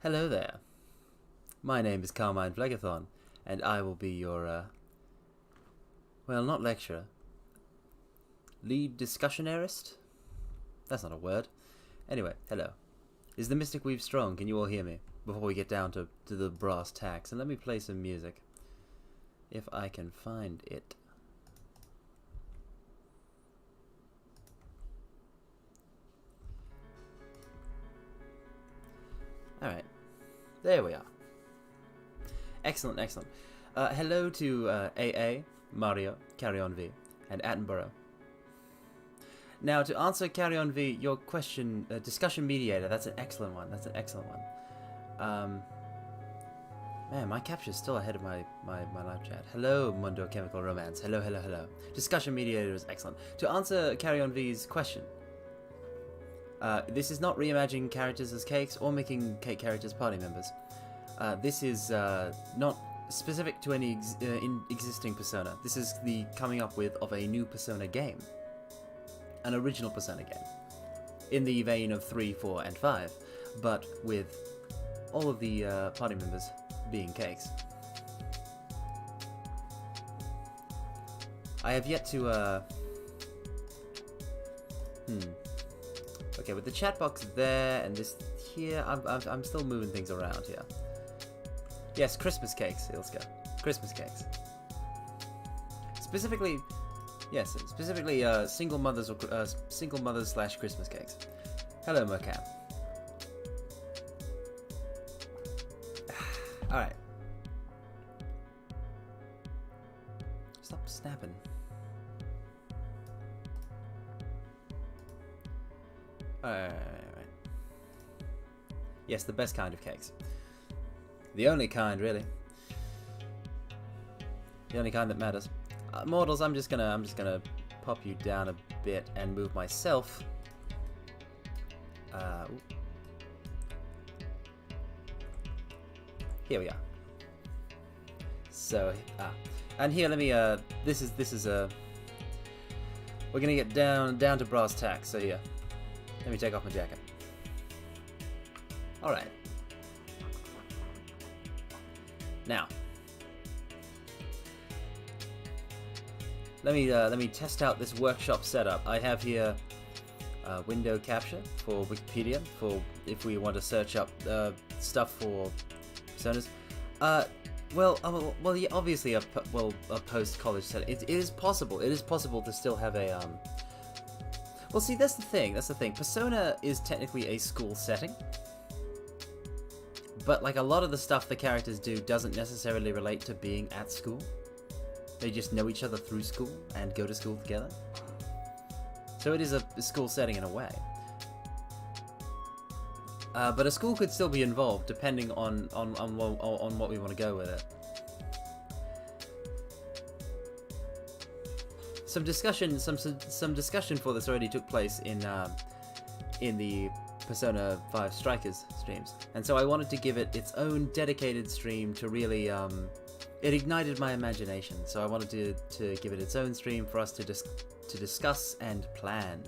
Hello there. My name is Carmine Phlegathon, and I will be your, well, not lecturer. Lead discussionarist? That's not a word. Anyway, hello. Is the Mystic Weave strong? Can you all hear me? Before we get down to the brass tacks. And let me play some music. If I can find it. Alright. There we are. Excellent, excellent. Hello to AA, Mario, Carry On V, and Attenborough. Now, to answer Carry On V, your question, discussion mediator, that's an excellent one. That's an excellent one. Man, my capture's still ahead of my live chat. Hello, Mundo Chemical Romance. Hello, hello, hello. Discussion mediator is excellent. To answer Carry On V's question, this is not reimagining characters as cakes or making cake characters party members. This is not specific to any existing Persona. This is the coming up with of a new Persona game. An original Persona game. In the vein of 3, 4, and 5, but with all of the party members being cakes. I have yet to, Okay, with the chat box there and this here, I'm still moving things around here. Yes, Christmas cakes, Ilska. Christmas cakes. Specifically, yes, specifically single mothers or single mothers / Christmas cakes. Hello, Mercam. All right. Stop snapping. Alright. Yes, the best kind of cakes. The only kind, really. The only kind that matters. Mortals, I'm just gonna pop you down a bit and move myself. Here we are. So, and here, let me. This is we're gonna get down to brass tacks. So here, let me take off my jacket. All right. Now, let me test out this workshop setup. I have here window capture for Wikipedia for if we want to search up stuff for personas. Well, yeah, obviously a post-college setting. It is possible. It is possible to still have a Well, see, that's the thing. That's the thing. Persona is technically a school setting. But like a lot of the stuff the characters do doesn't necessarily relate to being at school. They just know each other through school and go to school together. So it is a school setting in a way. But a school could still be involved depending on what we want to go with it. Some discussion for this already took place in the Persona 5 Strikers streams, and so I wanted to give it its own dedicated stream to really it ignited my imagination. So I wanted to give it its own stream for us to discuss and plan.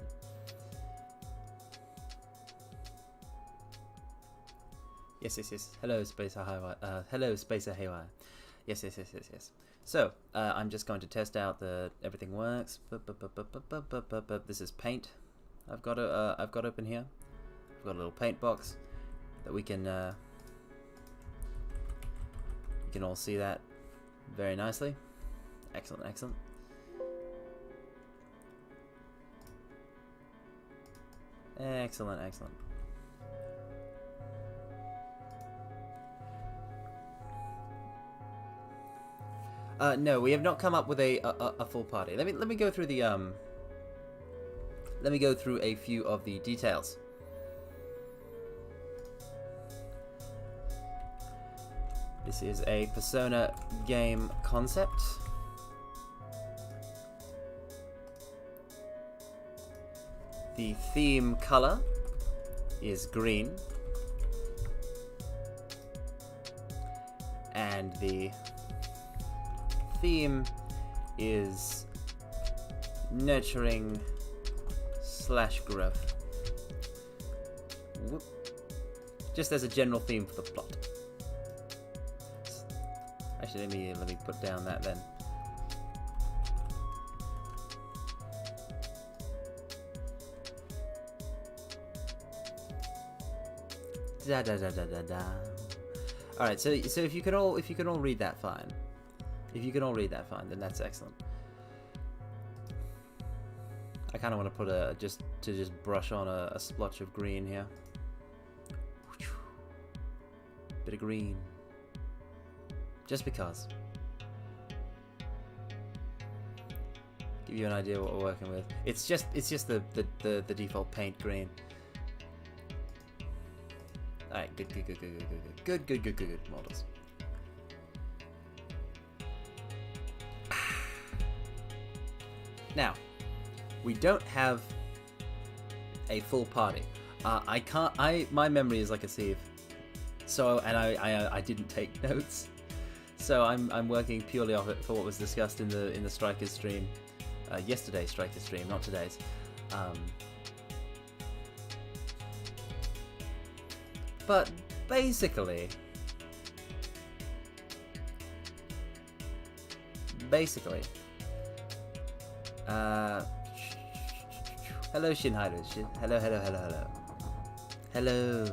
Yes. Hello, Spacer Haywire. Hello, Spacer Haywire. Yes. So I'm just going to test out that everything works. This is paint. I've got open here. I've got a little paint box that we can. You can all see that very nicely. Excellent. No, we have not come up with a full party. Let me go through the Let me go through a few of the details. This is a Persona game concept. The theme color is green. and the theme is nurturing / growth. Whoop. Just as a general theme for the plot. Actually, let me put down that then. Da da da da da da. All right, so if you can all read that fine. If you can all read that fine, then that's excellent. I kind of want to put just brush on a splotch of green here. Bit of green. Just because. Give you an idea what we're working with. It's just the default paint green. Alright, good models. Now, we don't have a full party. My memory is like a sieve. So, and I didn't take notes. So I'm working purely off it for what was discussed in the Strikers stream, yesterday's Strikers stream, not today's. But basically, hello Shinhairu. Hello.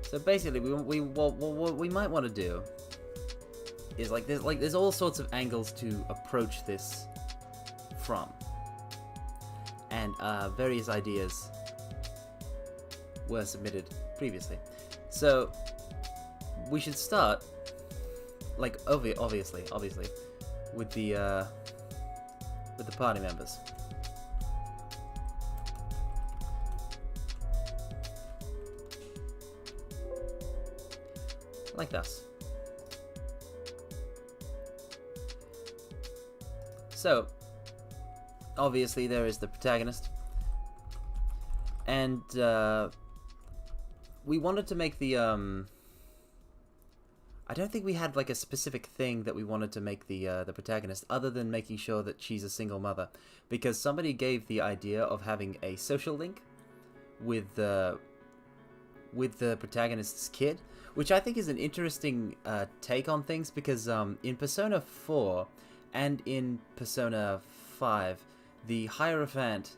So basically, what we might want to do is there's all sorts of angles to approach this from, and various ideas were submitted previously. So we should start, obviously, with the party members. Like this. So, obviously there is the protagonist, and we wanted to make the I don't think we had like a specific thing that we wanted to make the protagonist, other than making sure that she's a single mother, because somebody gave the idea of having a social link with the protagonist's kid, which I think is an interesting take on things, because in Persona 4 and in Persona 5, the Hierophant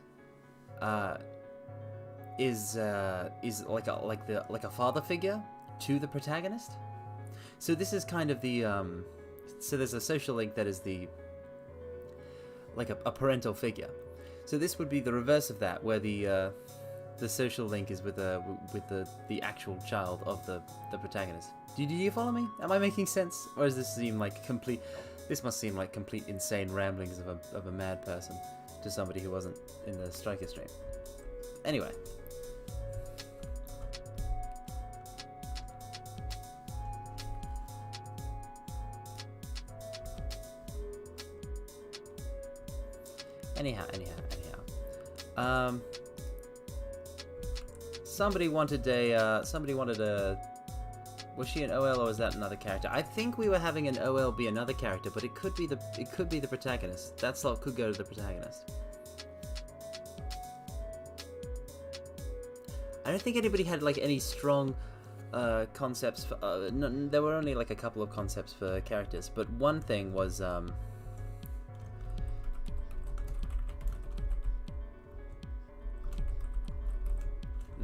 is like a father figure to the protagonist. So this is kind of the so there's a social link that is the a parental figure. So this would be the reverse of that, where the social link is with the actual child of the protagonist. Do you follow me? Am I making sense, or does this seem like complete? This must seem like complete insane ramblings of a mad person to somebody who wasn't in the Striker stream. Anyway. Anyhow. Somebody wanted a. Was she an OL or was that another character? I think we were having an OL be another character, but it could be the protagonist. That slot could go to the protagonist. I don't think anybody had like any strong concepts for. There were only like a couple of concepts for characters, but one thing was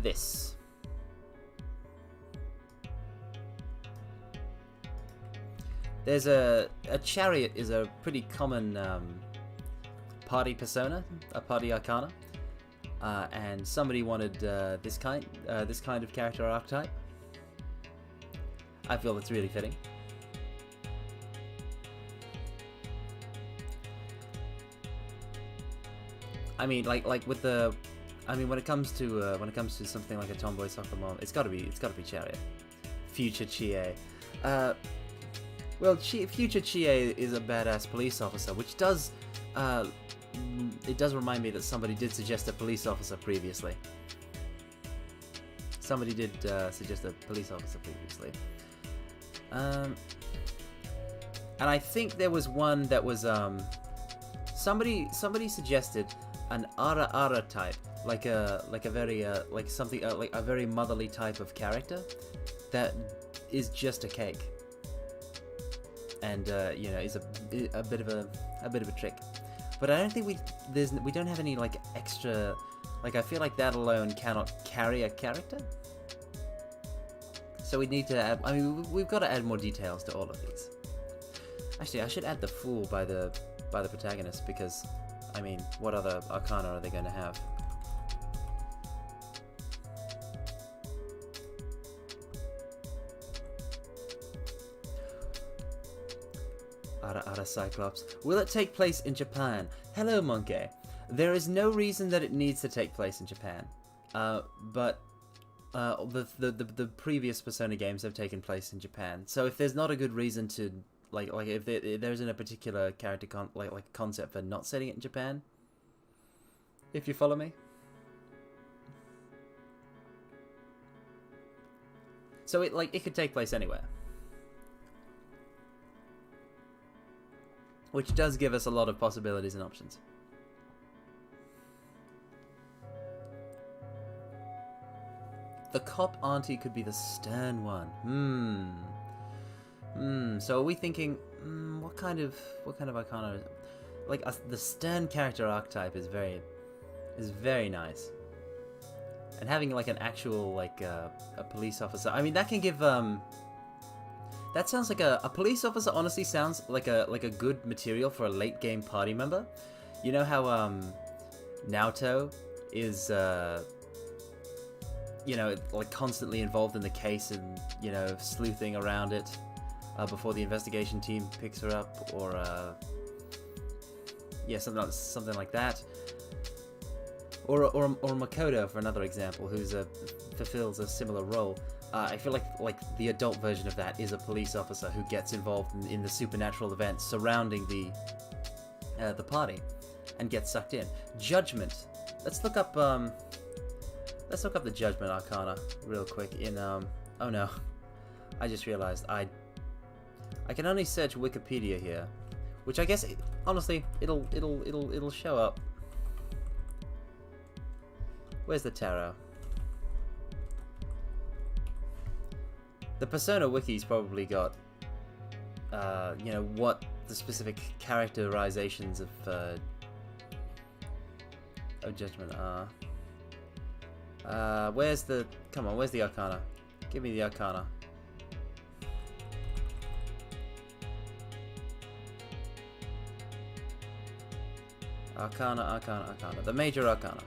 this. There's a chariot is a pretty common party persona, a party arcana, and somebody wanted this kind of character archetype. I feel that's really fitting. I mean, like with the. I mean, when it comes to something like a tomboy soccer mom, it's gotta be Chariot. Future Chie. Well, Future Chie is a badass police officer, which does, it does remind me that somebody did suggest a police officer previously. Somebody did suggest a police officer previously. And I think there was one that was somebody suggested an ara ara type, like a very like something like a very motherly type of character that is just a cake, and you know, is a bit of a trick. But I don't think we don't have any like extra, like I feel like that alone cannot carry a character. So we need to add, I mean, we've got to add more details to all of these. Actually, I should add the fool by the protagonist, because, I mean, what other arcana are they going to have? Ara Cyclops. Will it take place in Japan? Hello, Monkey. There is no reason that it needs to take place in Japan. But the previous Persona games have taken place in Japan. So if there's not a good reason to like if there isn't a particular character concept for not setting it in Japan, if you follow me. So it could take place anywhere, which does give us a lot of possibilities and options. The cop auntie could be the stern one. So are we thinking? What kind of arcana? Like the stern character archetype is very nice. And having like an actual like a police officer. I mean, that can give that sounds like a police officer. Honestly, sounds like a good material for a late game party member. You know how Naoto is you know, like constantly involved in the case and, you know, sleuthing around it before the investigation team picks her up, or yeah, something like that. Or Makoto, for another example, who's fulfills a similar role. I feel like the adult version of that is a police officer who gets involved in the supernatural events surrounding the party and gets sucked in. Judgment. Let's look up the Judgment Arcana real quick in oh no, I just realized I can only search Wikipedia here, which I guess honestly it'll show up. Where's the tarot? The Persona Wiki's probably got you know, what the specific characterizations of Judgment are. Where's the Arcana? Give me the Arcana. Arcana. The major Arcana.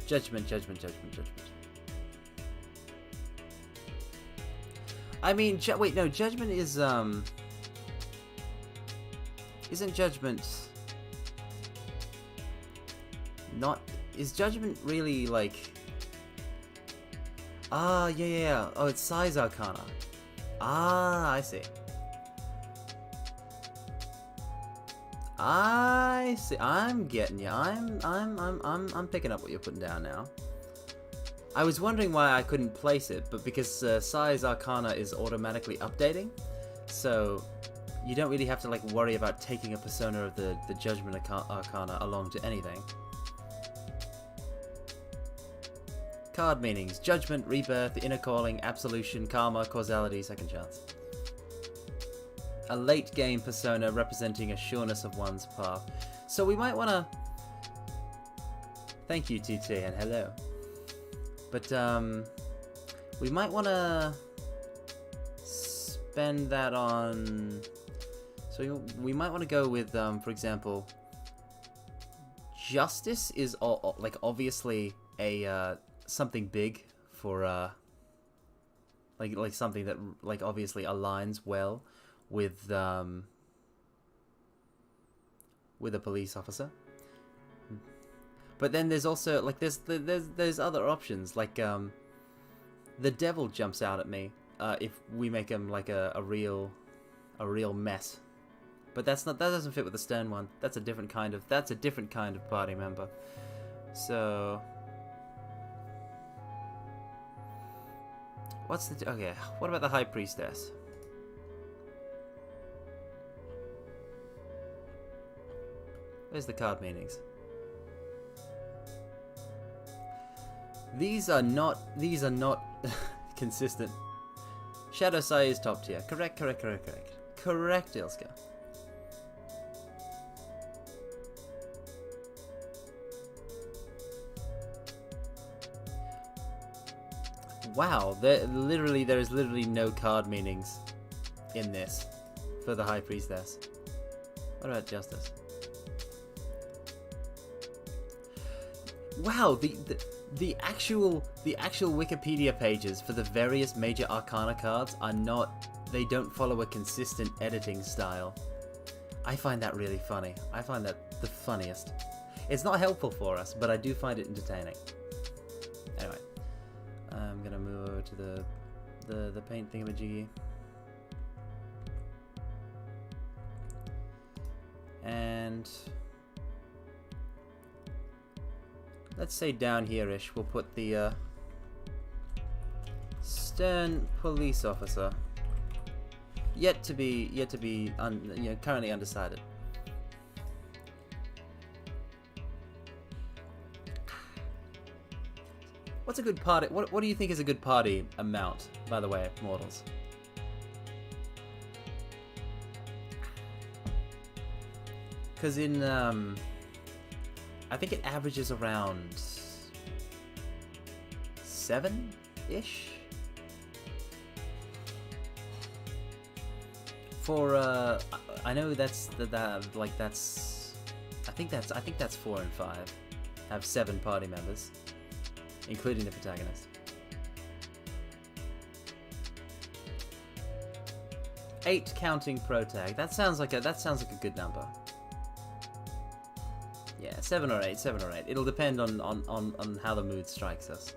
Judgment. I mean, wait, no, Judgment is, isn't Judgment... Not... Is Judgment really, like... Ah, yeah. Oh, it's Size Arcana. Ah, I see. I'm getting you. I'm picking up what you're putting down now. I was wondering why I couldn't place it, but because Size Arcana is automatically updating, so you don't really have to like worry about taking a persona of the Judgment Arcana along to anything. Card meanings: Judgment, Rebirth, Inner Calling, Absolution, Karma, Causality, Second Chance. A late game persona representing a sureness of one's path. So we might want to... Thank you, TT, and hello. But we might want to spend that on... So we might want to go with, for example, Justice is like obviously a something big for like something that like obviously aligns well with a police officer. But then there's also like there's other options, like the devil jumps out at me if we make him like a real mess. But that doesn't fit with the stern one. That's a different kind of party member. So What's the... Okay, what about the High Priestess? Where's the card meanings? These are not consistent. Shadow Sai is top tier. Correct, Ilska. Wow, there is literally no card meanings in this for the High Priestess. What about Justice? Wow, the actual Wikipedia pages for the various major Arcana cards are not... They don't follow a consistent editing style. I find that really funny. I find that the funniest. It's not helpful for us, but I do find it entertaining. Anyway, I'm gonna move over to the paint thingamajiggy. And let's say down here-ish, we'll put the stern police officer. Yet to be currently undecided. What's a good party? What do you think is a good party amount, by the way, mortals? Because in I think it averages around 7-ish. For I know that's that's I think that's 4 and 5 have 7 party members, including the protagonist. 8 counting protag. That sounds like a good number. Yeah, 7 or 8. It'll depend on how the mood strikes us.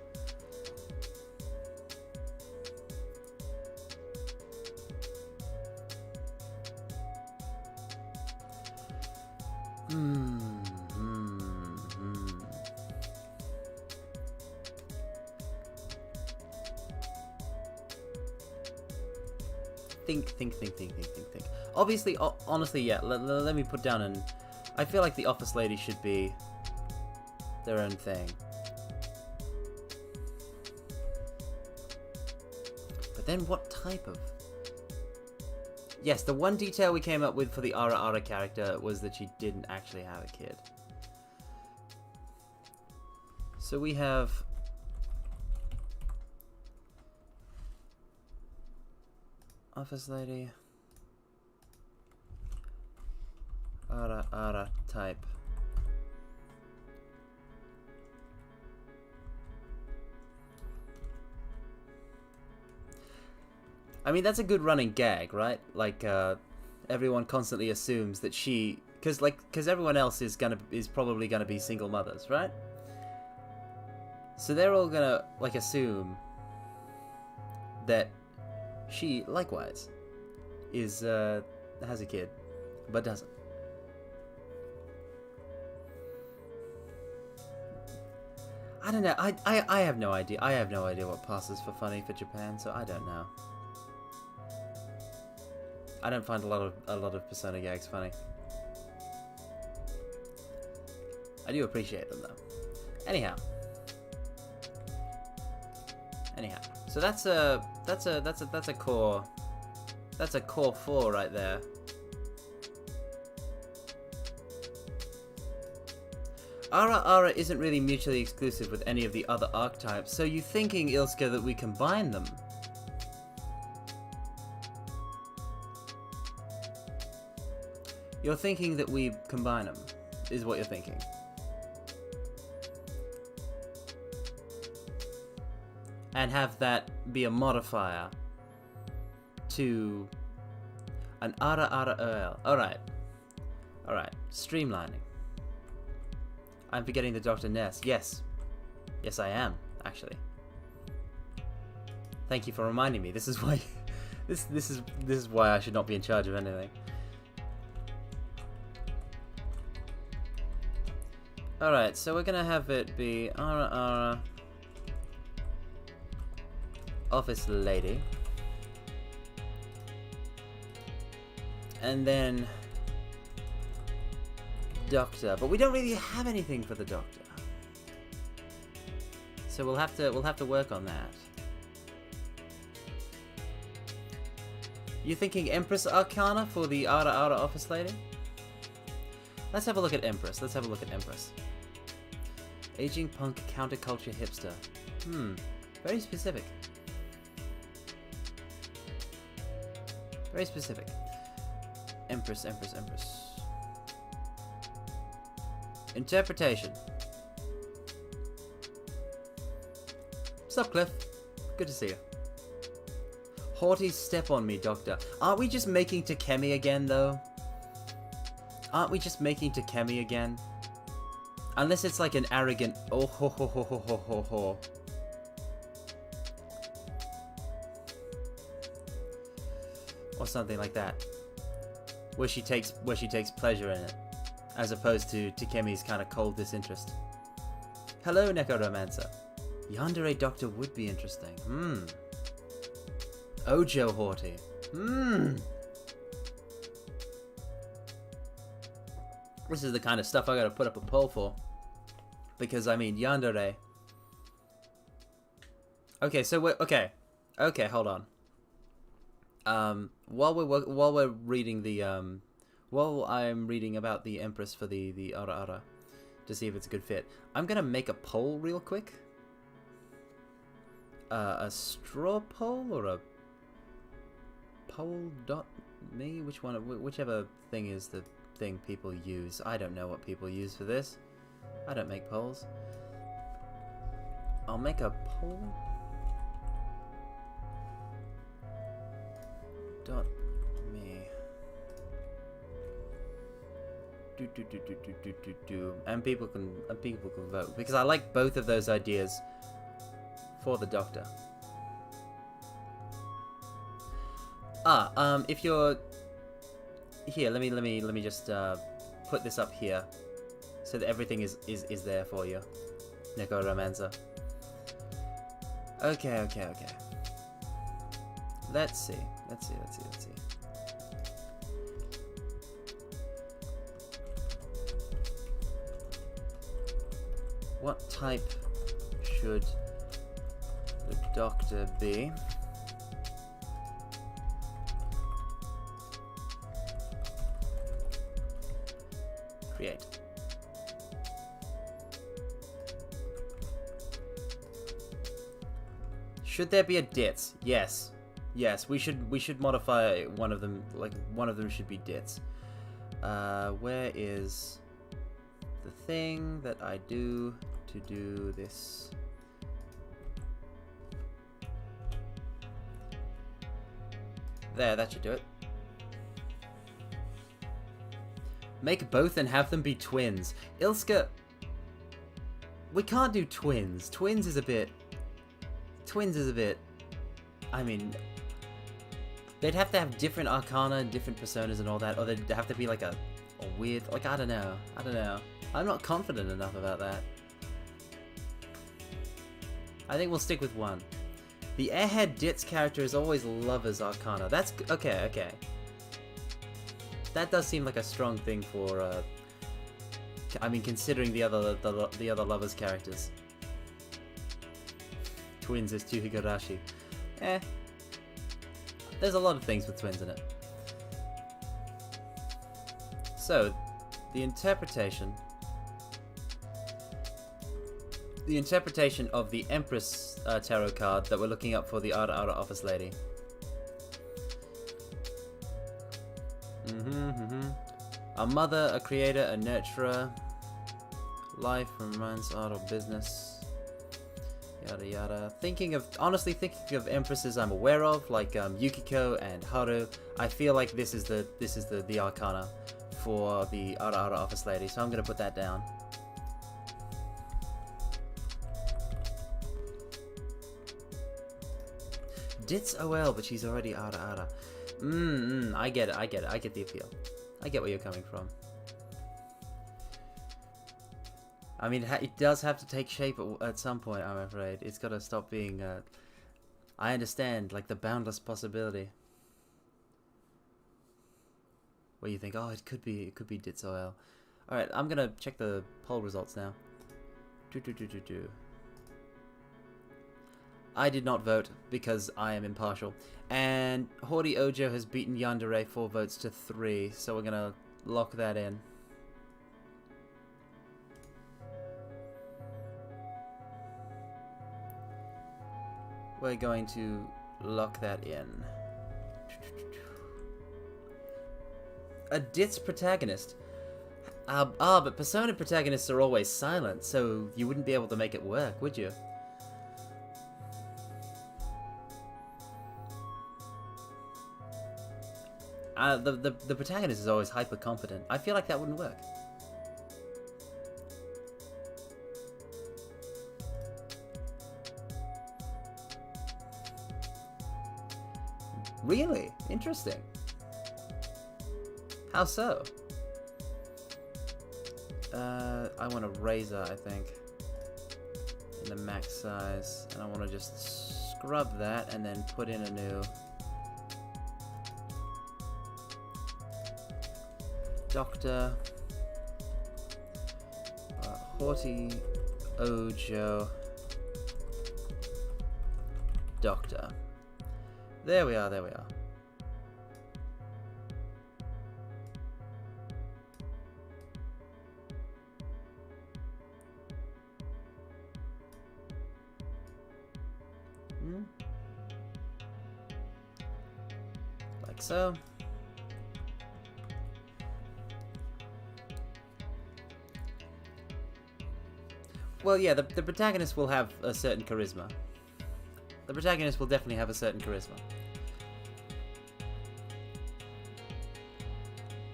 Think. Obviously, honestly, yeah, let me put down an... I feel like the office lady should be their own thing. But then what type of... Yes, the one detail we came up with for the Ara character was that she didn't actually have a kid. So we have... Office lady... Ara type. I mean, that's a good running gag, right? Like, everyone constantly assumes that she... Because everyone else is probably gonna be single mothers, right? So they're all gonna, like, assume that she, likewise, has a kid, but doesn't. I don't know. I have no idea. I have no idea what passes for funny for Japan, so I don't know. I don't find a lot of Persona gags funny. I do appreciate them though. Anyhow. So that's a core 4 right there. Ara isn't really mutually exclusive with any of the other archetypes, so you're thinking, Ilska, that we combine them. You're thinking that we combine them, is what you're thinking. And have that be a modifier to an Ara. Alright. Streamlining. I'm forgetting the Dr. Ness. Yes, I am, actually. Thank you for reminding me. This is why this is why I should not be in charge of anything. Alright, so we're gonna have it be Ara office lady. And then doctor, but we don't really have anything for the doctor. So we'll have to work on that. You thinking Empress Arcana for the Ara Ara office lady? Let's have a look at Empress. Let's have a look at Empress. Aging punk counterculture hipster. Very specific. Very specific. Empress, Empress, Empress. Interpretation. Sup, Cliff? Good to see you. Haughty step on me, Doctor. Aren't we just making Takemi again, though? Aren't we just making Takemi again? Unless it's like an arrogant oh ho ho ho ho ho ho ho. Or something like that. Where she takes pleasure in it. As opposed to Takemi's kind of cold disinterest. Hello, Necromancer. Yandere Doctor would be interesting. Ojo Haughty. This is the kind of stuff I gotta put up a poll for. Because, I mean, Yandere. Okay, so we're... Okay, hold on. While we're reading the... While I'm reading about the Empress for the Ara Ara, to see if it's a good fit, I'm gonna make a poll real quick. A straw poll or a poll.me? Which one? Whichever thing is the thing people use. I don't know what people use for this. I don't make polls. I'll make a poll. .me. And people can vote because I like both of those ideas for the Doctor. If you're here, let me just put this up here so that everything is there for you, Necromancer. Okay. Let's see. What type should the Doctor be? Create. Should there be a Ditz? Yes. We should modify one of them. Like one of them should be Ditz. Where is the thing that I do to do this? There, that should do it. Make both and have them be twins. Ilska, we can't do twins. Twins is a bit. I mean, they'd have to have different arcana and different personas and all that, or they'd have to be like a weird. Like I don't know. I'm not confident enough about that. I think we'll stick with one. The Airhead Ditz character is always Lover's Arcana. That's okay. That does seem like a strong thing for. I mean, considering the other Lovers characters. Twins is two Higurashi. There's a lot of things with twins in it. So, the interpretation of the Empress tarot card that we're looking up for the Ara Ara office lady. A mother, a creator, a nurturer. Life, romance, art, or business. Yada yada. Honestly thinking of empresses I'm aware of, like Yukiko and Haru. I feel like this is the arcana for the Ara Ara office lady, so I'm gonna put that down. Ditz OL, but she's already Ara Ara. I get it. I get the appeal. I get where you're coming from. I mean, it does have to take shape at some point, I'm afraid. It's got to stop being I understand, like the boundless possibility. Where you think, oh, it could be Ditzoil. Alright, I'm gonna check the poll results now. I did not vote because I am impartial. And Haughty Ojo has beaten Yandere 4 votes to 3, so we're gonna lock that in. We're going to lock that in. A Ditz protagonist. But Persona protagonists are always silent, so you wouldn't be able to make it work, would you? The protagonist is always hyper competent. I feel like that wouldn't work. Really? Interesting. How so? I want a razor, I think. In the max size. And I want to just scrub that and then put in a new Doctor Haughty Ojo Doctor. There we are, there we are. Like so. Well, yeah, the protagonist will have a certain charisma. The protagonist will definitely have a certain charisma.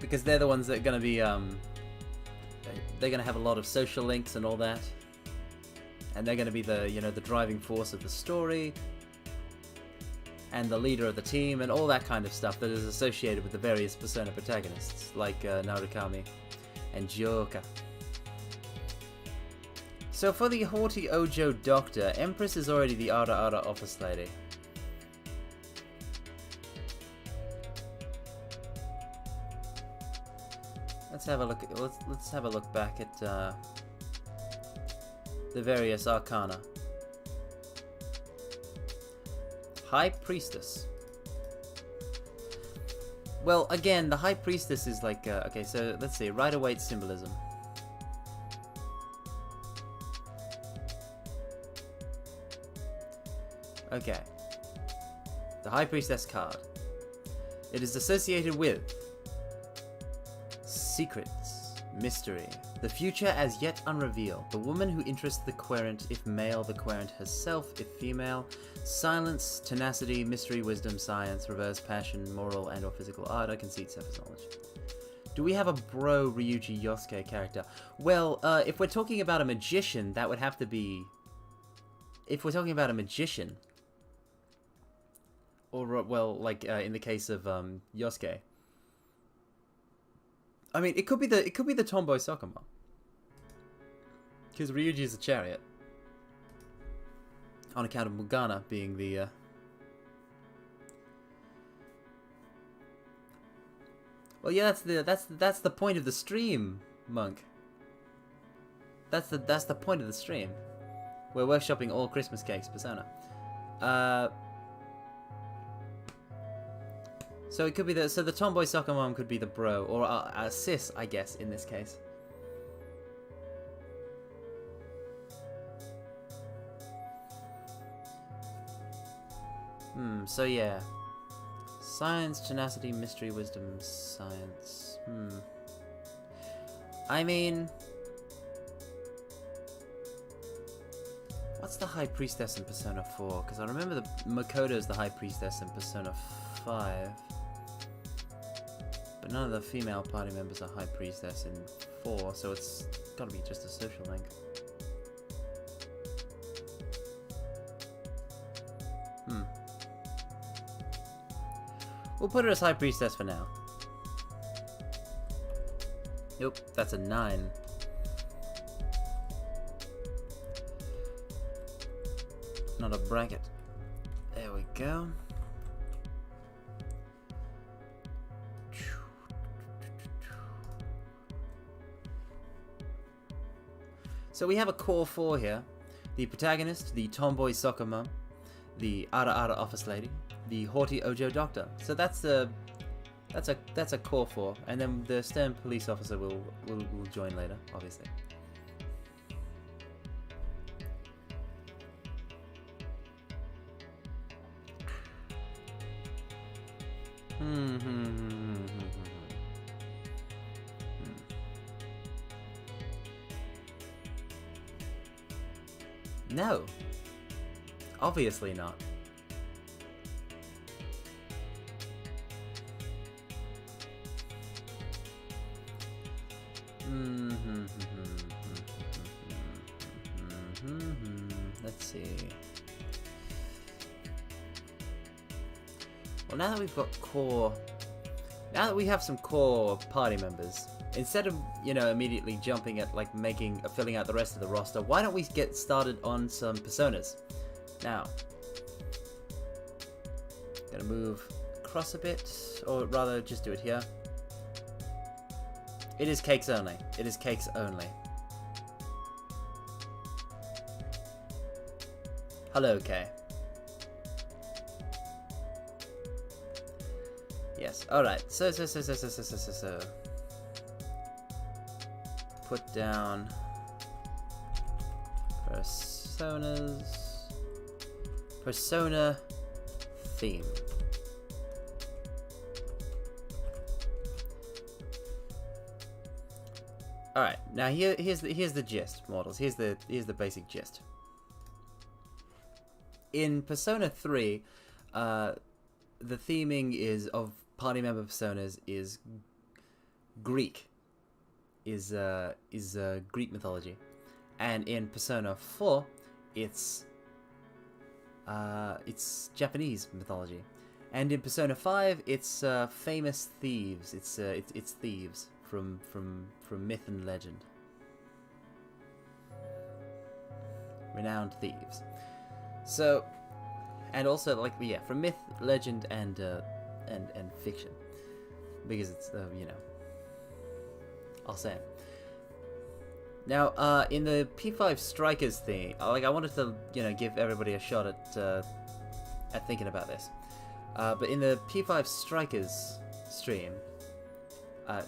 Because they're the ones that are going to be, they're going to have a lot of social links and all that. And they're going to be the, you know, the driving force of the story. And the leader of the team and all that kind of stuff that is associated with the various Persona protagonists. Like Narukami and Joka. So for the Haughty Ojo Doctor, Empress is already the Ara Ara office lady. Let's have a look. Let's have a look back at the various arcana. High Priestess. Well, again, the High Priestess is like okay. So let's see. Rider-Waite symbolism. Okay. The High Priestess card. It is associated with secrets, mystery, the future as yet unrevealed, the woman who interests the querent, if male, the querent herself, if female, silence, tenacity, mystery, wisdom, science, reverse passion, moral and or physical ardor, conceit, surface knowledge. Do we have a bro Ryuji Yosuke character? Well, if we're talking about a magician, that would have to be... If we're talking about a magician... Or, well, like, in the case of, Yosuke. I mean, it could be the Tomboy Sokoma. Because Ryuji is a chariot. On account of Mugana being the, Well, yeah, that's the point of the stream, Monk. That's the point of the stream. We're workshopping all Christmas cakes, Persona. So it could be so the Tomboy Soccer Mom could be the bro, or a sis, I guess, in this case. So yeah. Science, tenacity, mystery, wisdom, science. I mean... What's the High Priestess in Persona 4? Because I remember the Makoto's the High Priestess in Persona 5. But none of the female party members are High Priestess in 4, so it's gotta be just a social link. We'll put her as High Priestess for now. Nope, that's a 9. Not a bracket. There we go. So we have a core 4 here. The protagonist, the tomboy soccer mum, the ara office lady, the haughty Ojo doctor. So that's a core 4, and then the stern police officer will join later, obviously. No. Obviously not. Let's see. Well, now that we have some core party members, instead of, you know, immediately jumping at like filling out the rest of the roster, why don't we get started on some personas? Now, gonna move across a bit, or rather just do it here. It is cakes only. It is cakes only. Hello, Kay. Yes. All right. So. Put down personas. Persona theme. All right. Now here's the gist, mortals. Here's the basic gist. In Persona 3, the theming is of party member personas is Greek. Is Greek mythology, and in Persona 4, it's Japanese mythology, and in Persona 5, it's famous thieves. It's thieves from myth and legend, renowned thieves. So, and also like from myth, legend, and fiction, because it's you know. I'll say it. Now, in the P5 Strikers thing, like I wanted to, you know, give everybody a shot at thinking about this. But in the P5 Strikers stream,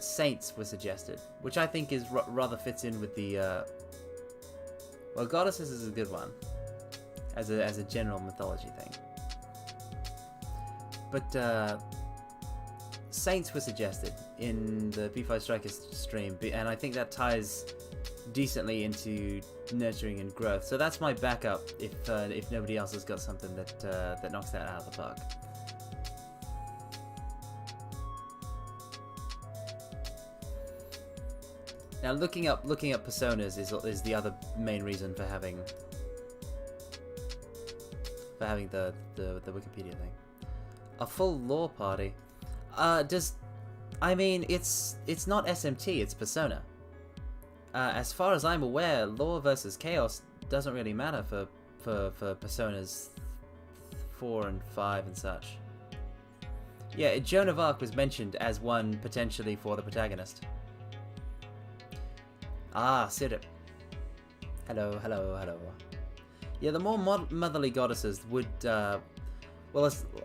Saints was suggested, which I think is rather fits in with the. Well, Goddesses is a good one, as a general mythology thing. But Saints was suggested in the P5 Strikers stream, and I think that ties decently into nurturing and growth. So that's my backup if nobody else has got something that knocks that out of the park. Now looking up personas is the other main reason for having the Wikipedia thing. A full lore party. I mean, it's not SMT, it's Persona. As far as I'm aware, lore versus chaos doesn't really matter for Personas 4 and 5 and such. Yeah, Joan of Arc was mentioned as one potentially for the protagonist. Ah, Sirip. Hello. Yeah, the more motherly goddesses would, well,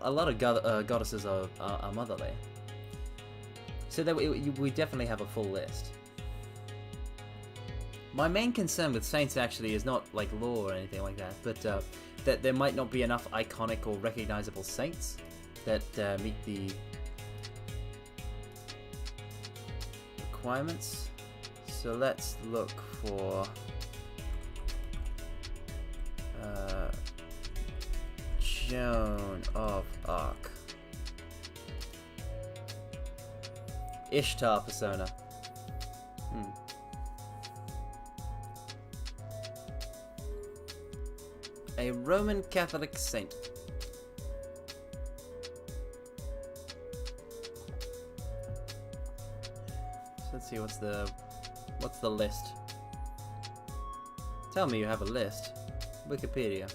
a lot of goddesses are motherly. So that we definitely have a full list. My main concern with Saints actually is not like lore or anything like that, but that there might not be enough iconic or recognizable saints that meet the requirements. So let's look for Joan of Arc. Ishtar persona. A Roman Catholic saint. So let's see, what's the list? Tell me you have a list. Wikipedia.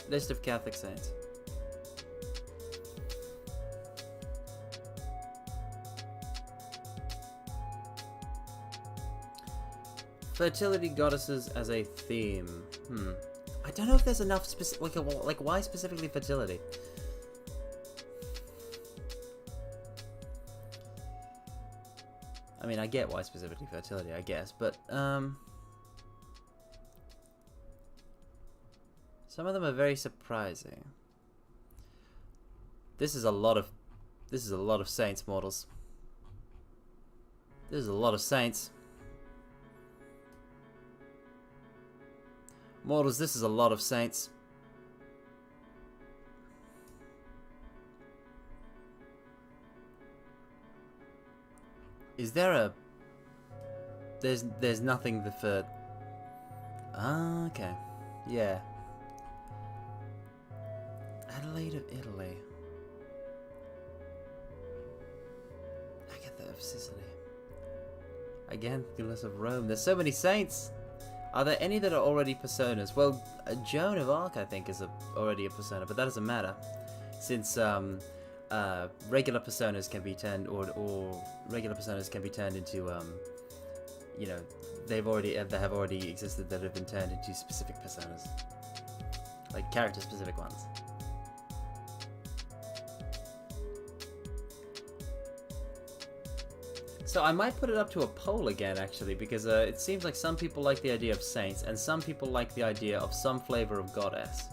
List of Catholic saints. Fertility goddesses as a theme. I don't know if there's enough specific. Like, why specifically fertility? I mean, I get why specifically fertility, I guess, but some of them are very surprising. This is a lot of saints, mortals. This is a lot of saints. Mortals, this is a lot of saints. Is there a... There's nothing for... Ah, okay. Yeah. Adelaide of Italy. Agatha of Sicily. Aganthulus of Rome. There's so many saints! Are there any that are already personas? Well, Joan of Arc, I think, is already a persona, but that doesn't matter, since regular personas can be turned, or regular personas can be turned into, you know, they have already existed that have been turned into specific personas, like character-specific ones. So I might put it up to a poll again, actually, because it seems like some people like the idea of saints, and some people like the idea of some flavor of goddess.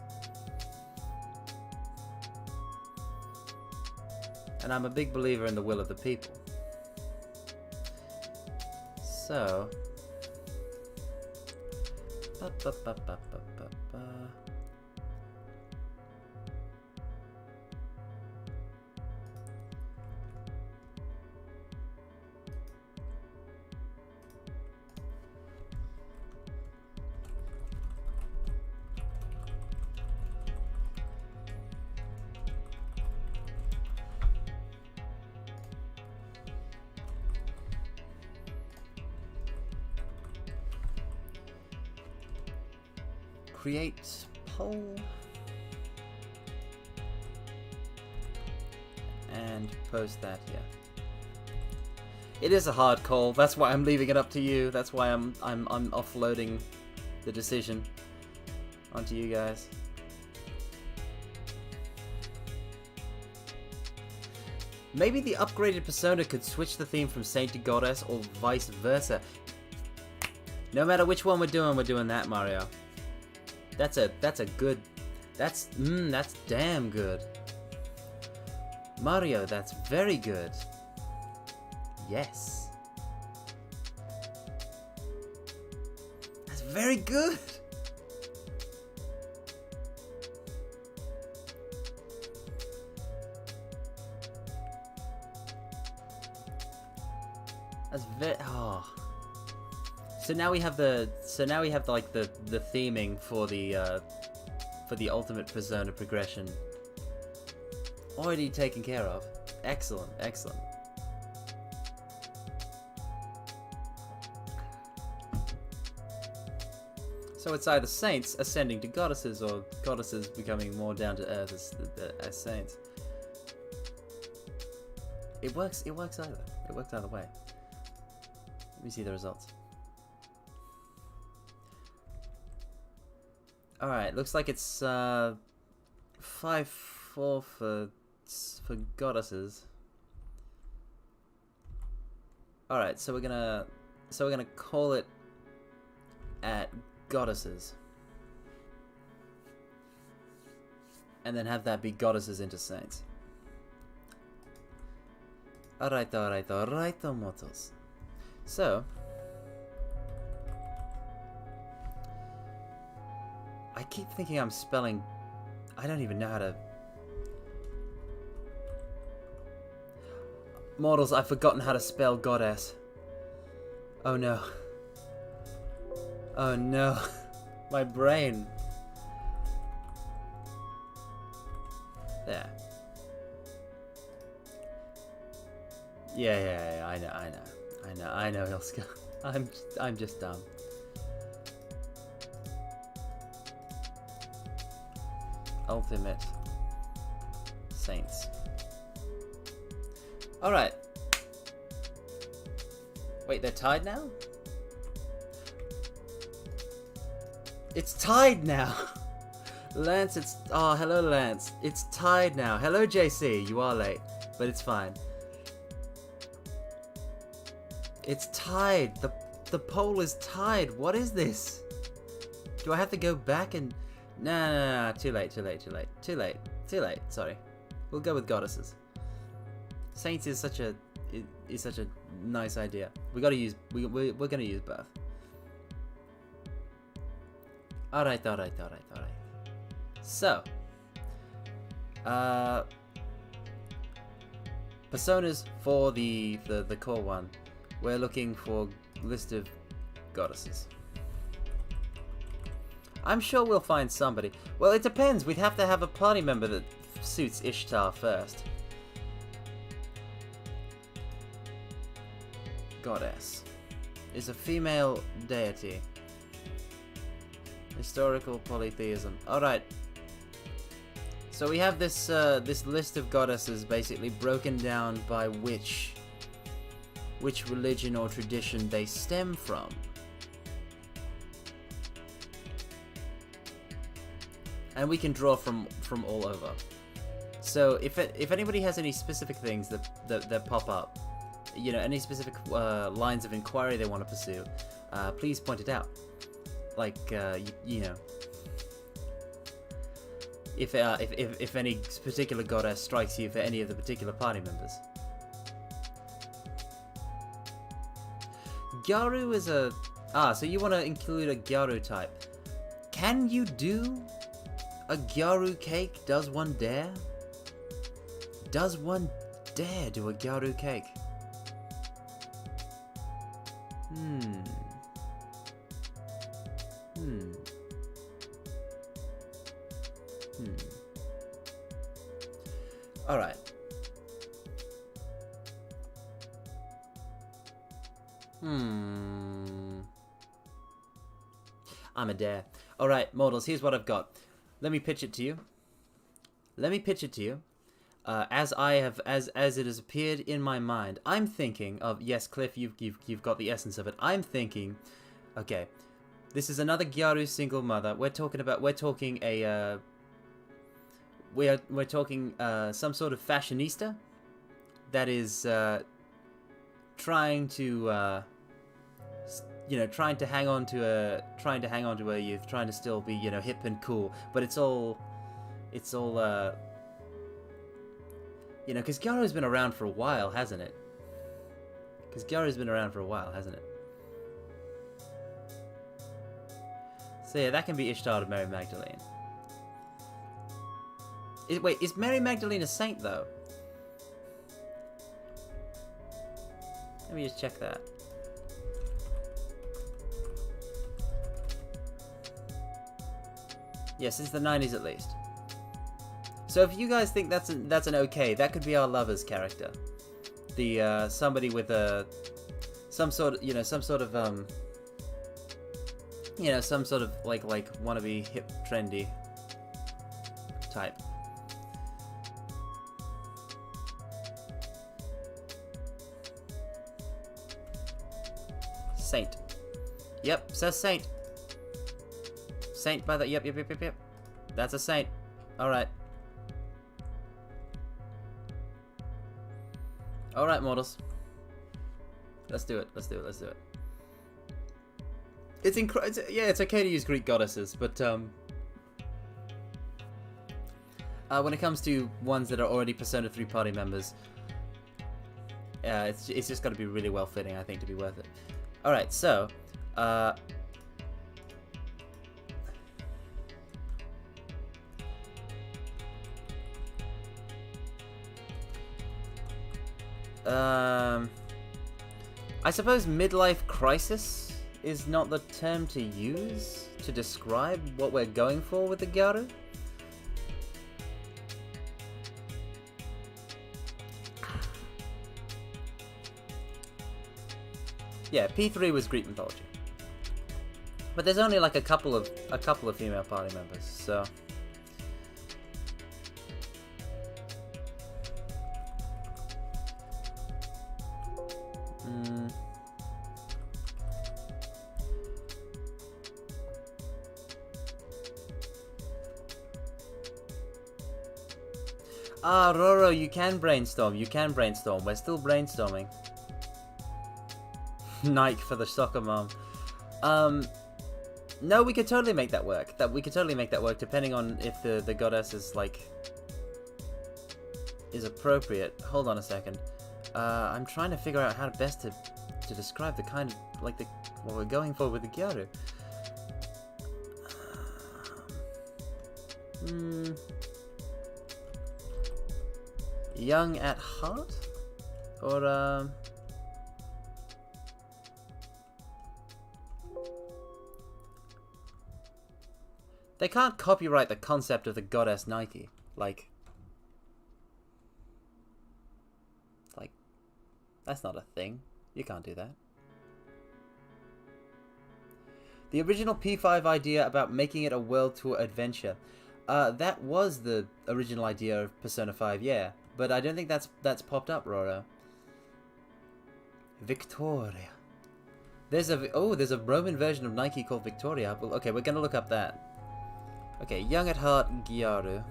And I'm a big believer in the will of the people. So... create poll and post that here. It is a hard call. That's why I'm leaving it up to you. That's why I'm offloading the decision onto you guys. Maybe the upgraded persona could switch the theme from saint to goddess, or vice versa. No matter which one we're doing that, Mario. That's damn good. Mario, that's very good. Yes. That's very good. That's very... Oh. So now we have the like the theming for the ultimate persona progression already taken care of. Excellent, excellent. So it's either saints ascending to goddesses, or goddesses becoming more down to earth as saints. It works either. It works either way. Let me see the results. Alright, looks like it's 5-4 for goddesses. Alright, so we're gonna call it at goddesses. And then have that be goddesses into saints. Alright, motos. So I keep thinking I'm spelling... I don't even know how to... Mortals, I've forgotten how to spell goddess. Oh no. Oh no. My brain. There. Yeah, I know, Ilska. I'm just dumb. ultimate saints. Alright. Wait, they're tied now? It's tied now! Lance, it's... Oh, hello, Lance. It's tied now. Hello, JC. You are late, but it's fine. It's tied. The poll is tied. What is this? Do I have to go back and... Nah. Too late. Sorry. We'll go with goddesses. Saints is such a nice idea. We're gonna use both. Alright. So, personas for the core one. We're looking for list of goddesses. I'm sure we'll find somebody. Well, it depends. We'd have to have a party member that suits Ishtar first. Goddess is a female deity. Historical polytheism. Alright. So we have this this list of goddesses basically broken down by which religion or tradition they stem from. And we can draw from all over. So if anybody has any specific things that pop up, you know, any specific lines of inquiry they want to pursue, please point it out. Like you know, if any particular goddess strikes you for any of the particular party members. Gyaru is a... so you want to include a Gyaru type. Can you do a Gyaru cake? Does one dare? Does one dare do a Gyaru cake? Alright. I'm a dare. Alright, mortals, here's what I've got. Let me pitch it to you. As it has appeared in my mind. I'm thinking of... Yes, Cliff, you've got the essence of it. I'm thinking... Okay. This is another Gyaru single mother. We're talking some sort of fashionista that is trying to hang on to her youth, trying to still be, you know, hip and cool, but it's all you know, because Gyaru's been around for a while, hasn't it? So yeah, that can be Ishtar to Mary Magdalene. Wait, is Mary Magdalene a saint, though? Let me just check that. Yeah, since the 90s at least. So if you guys think that's an okay, that could be our lover's character. The somebody with some sort of like wannabe hip trendy type. Saint. Yep, says saint. Saint by the... Yep. That's a saint. Alright. Alright, mortals. Let's do it. It's okay to use Greek goddesses, but when it comes to ones that are already Persona 3 party members, it's just got to be really well fitting, I think, to be worth it. Alright, so I suppose midlife crisis is not the term to use to describe what we're going for with the Gyaru. Yeah, P3 was Greek mythology, but there's only like a couple of female party members, so Ah, Roro, you can brainstorm. You can brainstorm. We're still brainstorming. Nike for the soccer mom. No, we could totally make that work. We could totally make that work, depending on if the goddess is like is appropriate. Hold on a second. I'm trying to figure out how best to describe the kind of like what we're going for with the Gyaru. Young at heart, or they can't copyright the concept of the goddess Nike. Like, that's not a thing. You can't do that. The original P5 idea about making it a world tour adventure. That was the original idea of Persona 5, yeah. But I don't think that's popped up, Roro. Victoria. There's a Roman version of Nike called Victoria. Well, okay, we're gonna look up that. Okay, young at heart, Gyaru.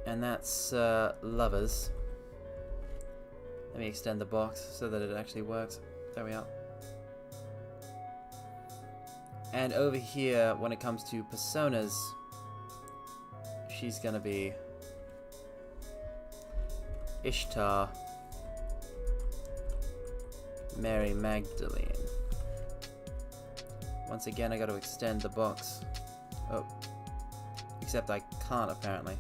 And that's lovers. Let me extend the box so that it actually works. There we are. And over here, when it comes to personas, she's gonna be Ishtar, Mary Magdalene. Once again, I gotta extend the box. Oh. Except I can't, apparently.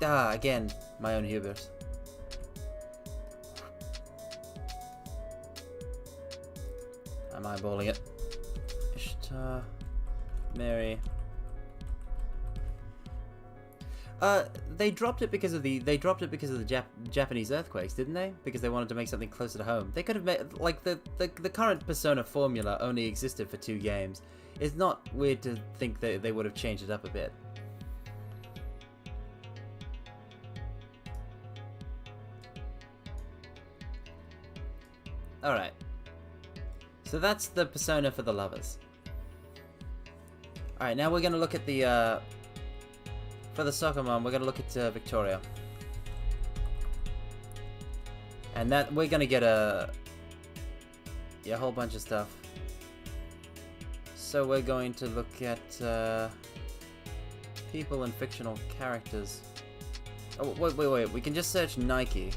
Again, my own hubris. I'm eyeballing it. Ishtar, Mary. They dropped it because of the Japanese earthquakes, didn't they? Because they wanted to make something closer to home. They could have made, like, the current Persona formula only existed for 2 games. It's not weird to think that they would have changed it up a bit. Alright. So that's the persona for the lovers. Alright, now we're going to look at the, for the soccer mom, we're going to look at Victoria. And that, we're going to get a whole bunch of stuff. So we're going to look at, people and fictional characters. Oh, wait, we can just search Nike.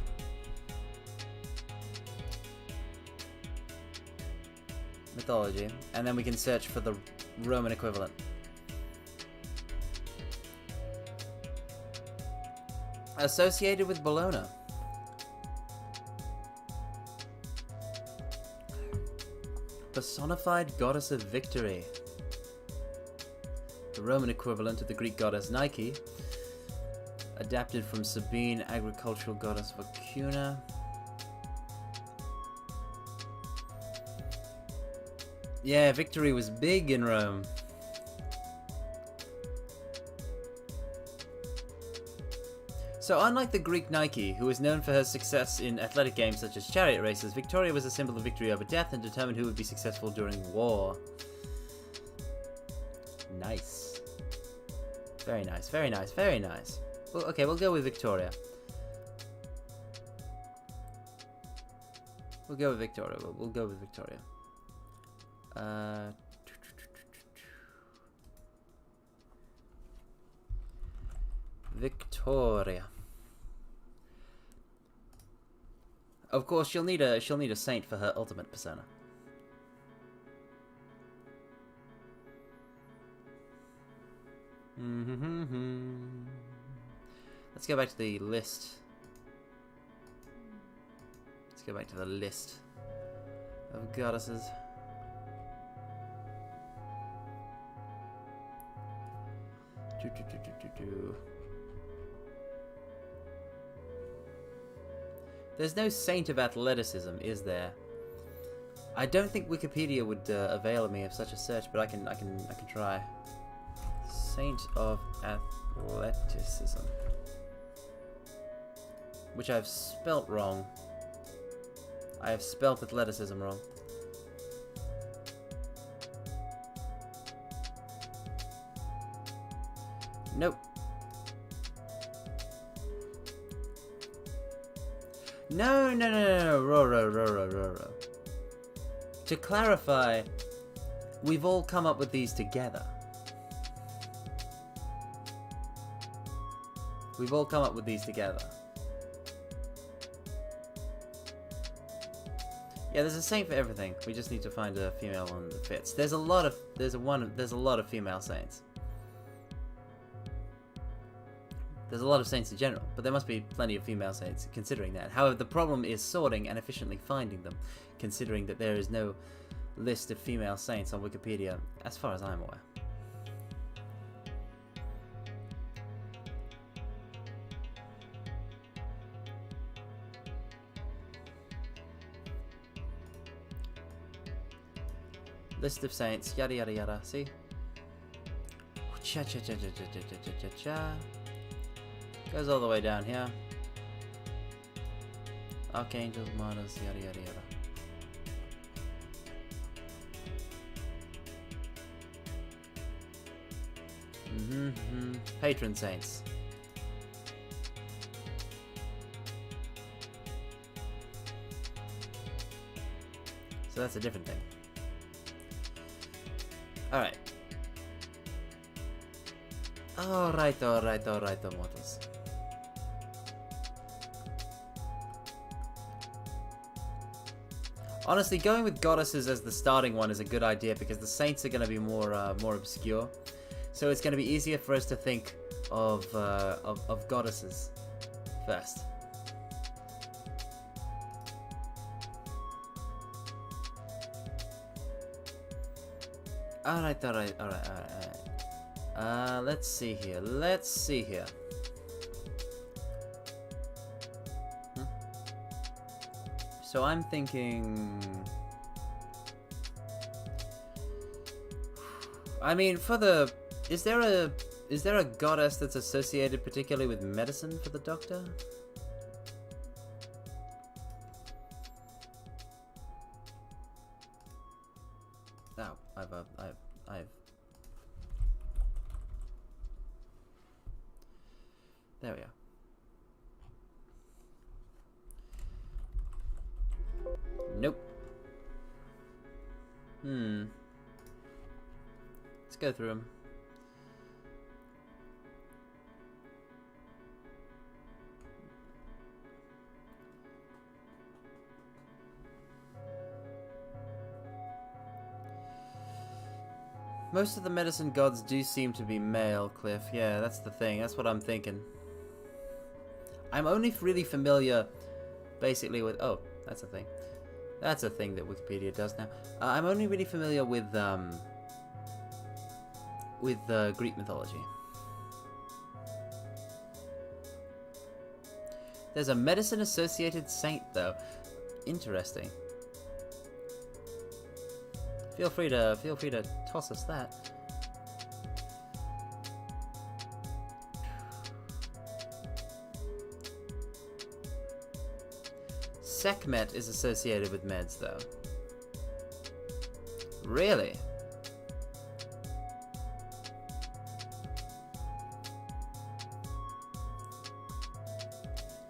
Mythology, and then we can search for the Roman equivalent. Associated with Bologna. Personified goddess of victory. The Roman equivalent of the Greek goddess Nike. Adapted from Sabine, agricultural goddess Vacuna. Yeah, victory was big in Rome. So unlike the Greek Nike, who was known for her success in athletic games such as chariot races, Victoria was a symbol of victory over death and determined who would be successful during war. Nice. Very nice, very nice, very nice. Well, okay, we'll go with Victoria. We'll go with Victoria. We'll go with Victoria. Victoria. Of course, she'll need a saint for her ultimate persona. Let's go back to the list. Let's go back to the list of goddesses. There's no saint of athleticism, is there? I don't think Wikipedia would avail me of such a search, but I can try. Saint of Athleticism. Which I've spelt wrong. I have spelt athleticism wrong. Nope. No. Ro. To clarify, we've all come up with these together. We've all come up with these together. Yeah, there's a saint for everything. We just need to find a female one that fits. There's a lot of female saints. There's a lot of saints in general, but there must be plenty of female saints considering that. However, the problem is sorting and efficiently finding them, considering that there is no list of female saints on Wikipedia, as far as I'm aware. List of saints, yada yada yada, see? Cha. Goes all the way down here. Archangels, martyrs, yada yada yada. Patron saints. So that's a different thing. Alright. Alright, mortals. Honestly, going with goddesses as the starting one is a good idea because the saints are going to be more obscure. So it's going to be easier for us to think of goddesses first. Alright. Let's see here. So I'm thinking... I mean, for the... Is there a goddess that's associated particularly with medicine for the Doctor? Oh, I've... There we are. Nope. Let's go through them. Most of the medicine gods do seem to be male, Cliff. Yeah, that's the thing. That's what I'm thinking. I'm only really familiar, basically, with... Oh, that's a thing. That's a thing that Wikipedia does now. I'm only really familiar with Greek mythology. There's a medicine-associated saint, though. Interesting. Feel free to toss us that. Sekhmet is associated with meds, though. Really?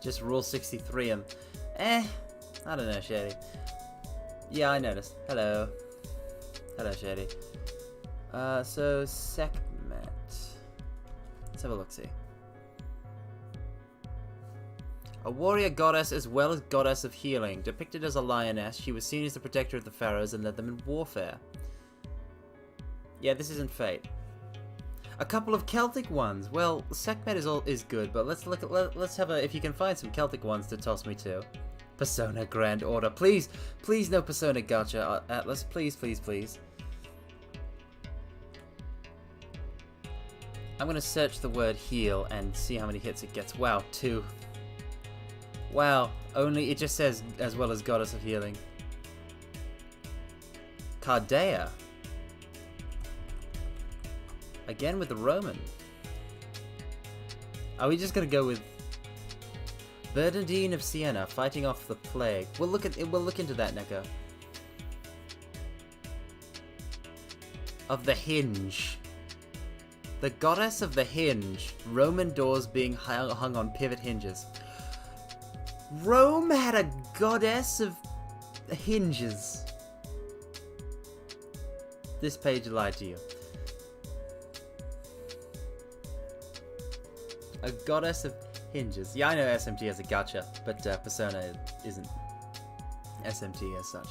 Just Rule 63 'em. I don't know, Shady. Yeah, I noticed. Hello. Hello, Shady. So, Sekhmet. Let's have a look-see. A warrior goddess as well as goddess of healing. Depicted as a lioness, she was seen as the protector of the pharaohs and led them in warfare. Yeah, this isn't Fate. A couple of Celtic ones. Well, Sekhmet is good, but let's look at let's have a if you can find some Celtic ones to toss me to. Persona Grand Order. Please no Persona Gacha Atlas. Please. I'm gonna search the word heal and see how many hits it gets. Wow, 2. Wow, only it just says as well as goddess of healing. Cardea. Again with the Roman. Are we just gonna go with Bernardine of Siena fighting off the plague? We'll look into that, Neko. Of the hinge. The goddess of the hinge. Roman doors being hung on pivot hinges. Rome had a goddess of hinges. This page lied to you. A goddess of hinges. Yeah, I know SMT has a gacha, but Persona isn't SMT as such.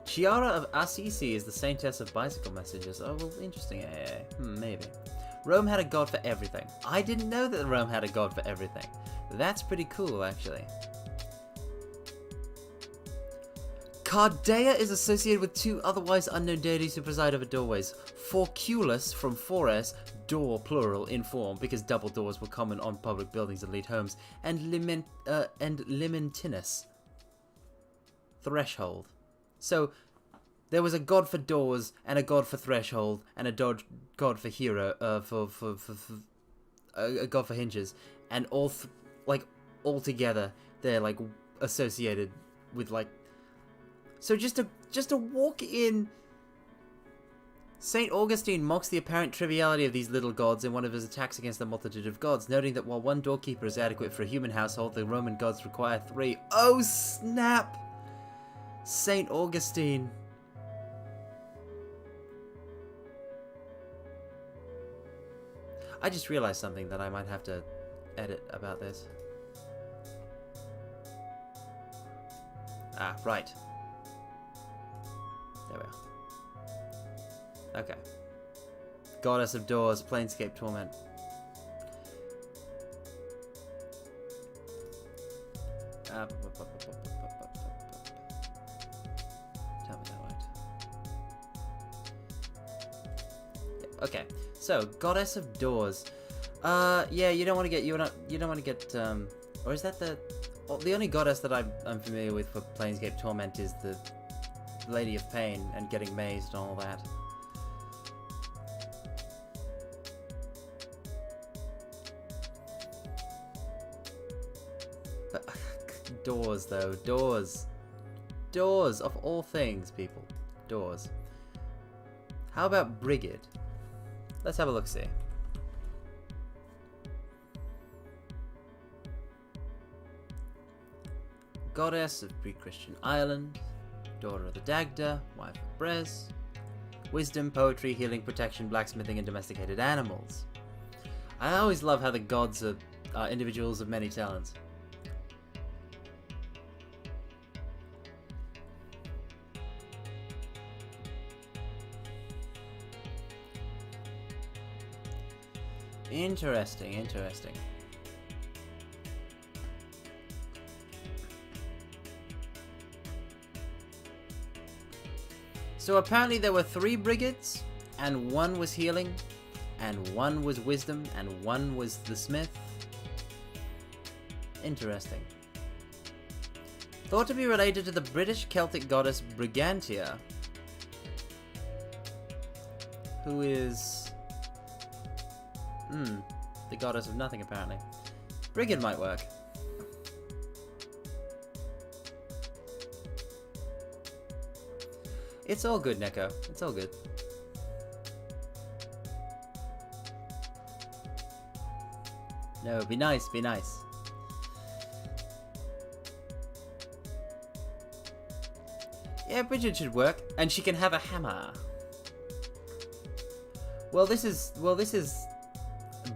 Chiara of Assisi is the saintess of bicycle messages. Oh, well, interesting. Maybe. Rome had a god for everything. I didn't know that Rome had a god for everything. That's pretty cool, actually. Cardea is associated with two otherwise unknown deities who preside over doorways. Forculus, from Fores, door plural in form, because double doors were common on public buildings and lead homes, and Limentinus, threshold. So there was a god for doors and a god for threshold and a god for hero, a god for hinges, and all together they're like associated with like. So just to walk in. Saint Augustine mocks the apparent triviality of these little gods in one of his attacks against the multitude of gods, noting that while one doorkeeper is adequate for a human household, the Roman gods require 3. Oh snap! Saint Augustine. I just realized something that I might have to edit about this. Ah, right. There we are. Okay. Goddess of Doors, Planescape Torment. Tell me that right. Yeah, okay. So, Goddess of Doors. Yeah, you don't want to get or is that the only goddess that I'm familiar with for Planescape Torment is the Lady of Pain and getting mazed and all that. But, doors though, doors of all things, people, doors. How about Brigid? Let's have a look-see. Goddess of pre-Christian Ireland, daughter of the Dagda, wife of Brez, wisdom, poetry, healing, protection, blacksmithing, and domesticated animals. I always love how the gods are individuals of many talents. Interesting, interesting. So apparently there were 3 brigads, and 1 was healing, and 1 was wisdom, and 1 was the smith. Interesting. Thought to be related to the British Celtic goddess Brigantia, who is the goddess of nothing, apparently. Brigid might work. It's all good, Neko. It's all good. No, be nice, be nice. Yeah, Bridget should work, and she can have a hammer. Well, this is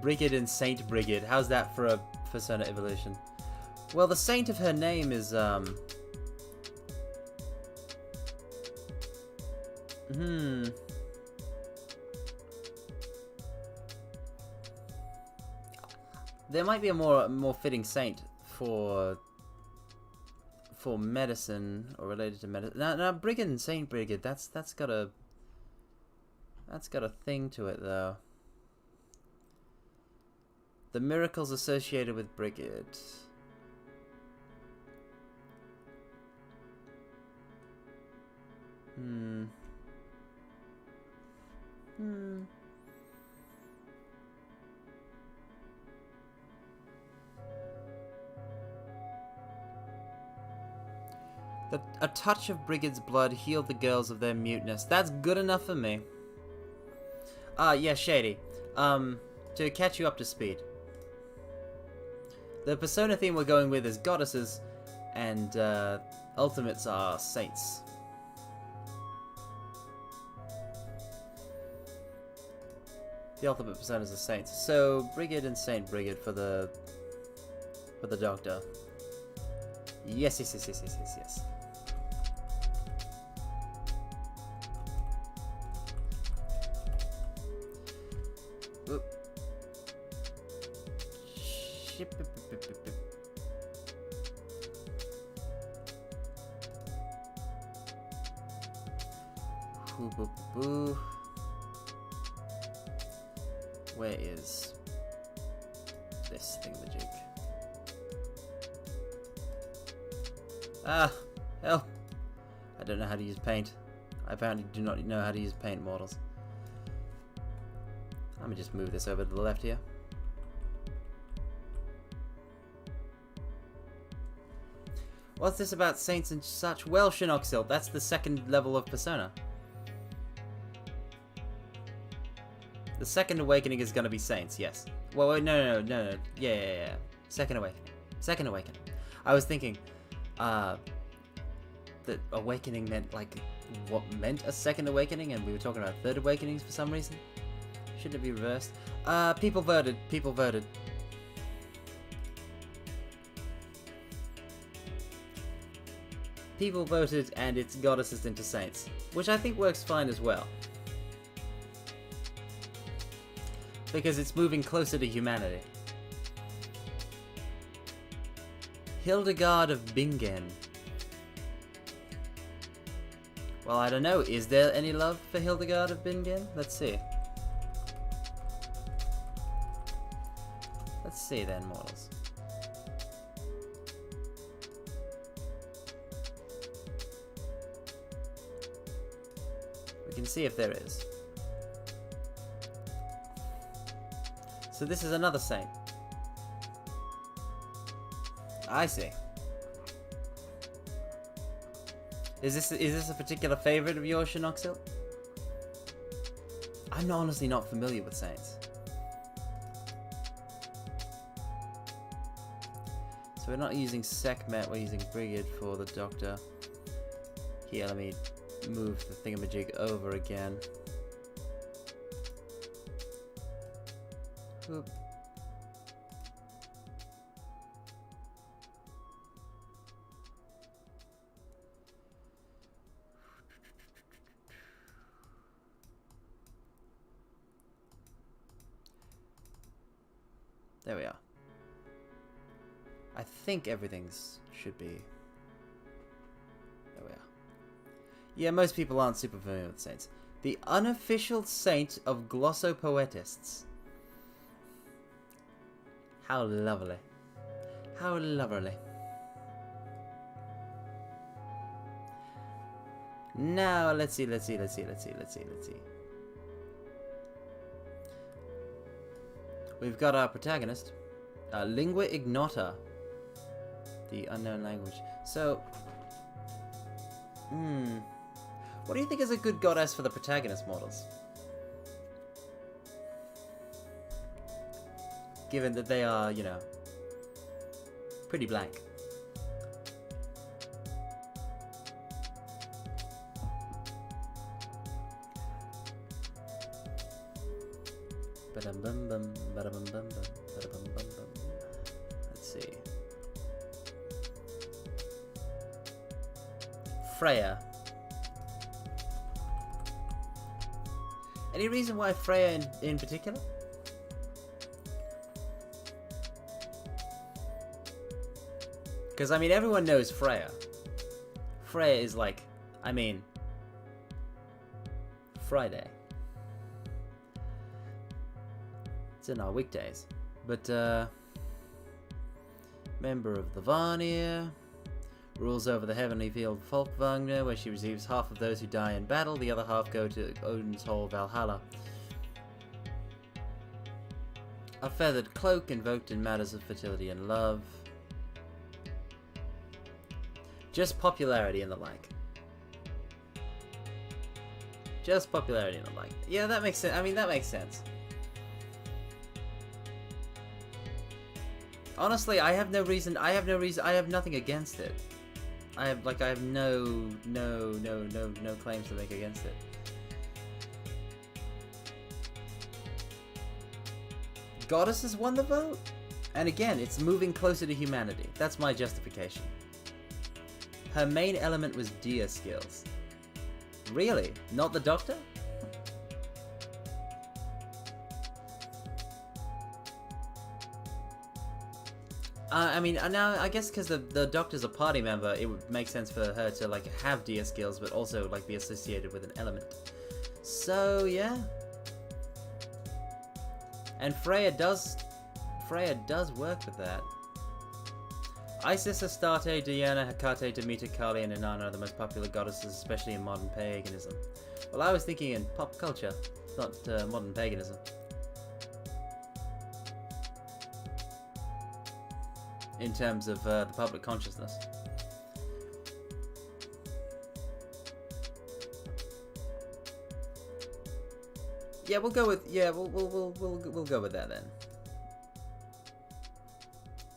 Brigid and Saint Brigid. How's that for a Persona evolution? Well, the saint of her name is There might be a more fitting saint for medicine or related to medicine. Now Brigid and Saint Brigid, that's got a thing to it though. The miracles associated with Brigid. A touch of Brigid's blood healed the girls of their muteness. That's good enough for me. Yeah, Shady. To catch you up to speed. The persona theme we're going with is goddesses, and ultimates are saints. The ultimate personas are saints. So Brigid and Saint Brigid for the Doctor. Yes. Oop. Where is this thingamajig? Ah, hell. I don't know how to use paint. I apparently do not know how to use paint models. Let me just move this over to the left here. What's this about saints and such? Well, Shinoxil, that's the second level of persona. The second awakening is gonna be saints, yes. Well, wait, no. Yeah. Second awakening. I was thinking, that awakening meant, like, what meant a second awakening, and we were talking about third awakenings for some reason. Shouldn't it be reversed? People voted. People voted, and it's goddesses into saints, which I think works fine as well. Because it's moving closer to humanity. Hildegard of Bingen. Well, I don't know. Is there any love for Hildegard of Bingen? Let's see. Let's see then, mortals. We can see if there is. So this is another saint. I see. Is this a particular favorite of yours, Shinoxil? I'm honestly not familiar with saints. So we're not using Sekhmet, we're using Brigid for the Doctor. Here, let me move the thingamajig over again. Oop. There we are. I think everything's should be. There we are. Yeah, most people aren't super familiar with saints. The unofficial saint of glossopoetists. How lovely. How lovely. Now, let's see. We've got our protagonist, Lingua Ignota, the unknown language. So, what do you think is a good goddess for the protagonist models? Given that they are, you know, pretty blank. Let's see. Freya. Any reason why Freya in particular? Because, I mean, everyone knows Freya. Freya is like, I mean, Friday. It's in our weekdays. But, member of the Vanir, rules over the heavenly field Folkvangr, where she receives half of those who die in battle, the other half go to Odin's Hall Valhalla. A feathered cloak invoked in matters of fertility and love. Just popularity and the like. Just popularity and the like. Yeah, that makes sense. I mean, that makes sense. Honestly, I have nothing against it. I have no claims to make against it. Goddesses won the vote? And again, it's moving closer to humanity. That's my justification. Her main element was deer skills. Really? Not the doctor? I mean, now I guess because the doctor's a party member, it would make sense for her to like have deer skills, but also like be associated with an element. So yeah. And Freya does work with that. Isis, Astarte, Diana, Hecate, Demeter, Kali, and Inanna are the most popular goddesses, especially in modern paganism. Well, I was thinking in pop culture, not modern paganism. In terms of the public consciousness. Yeah, we'll go with we'll go with that then.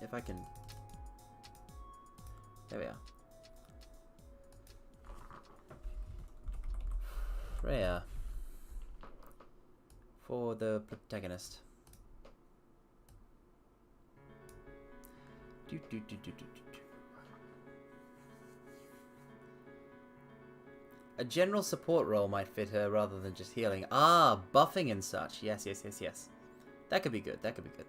If I can. There we are. Freya for the protagonist. A general support role might fit her rather than just healing. Ah, buffing and such. Yes. That could be good. That could be good.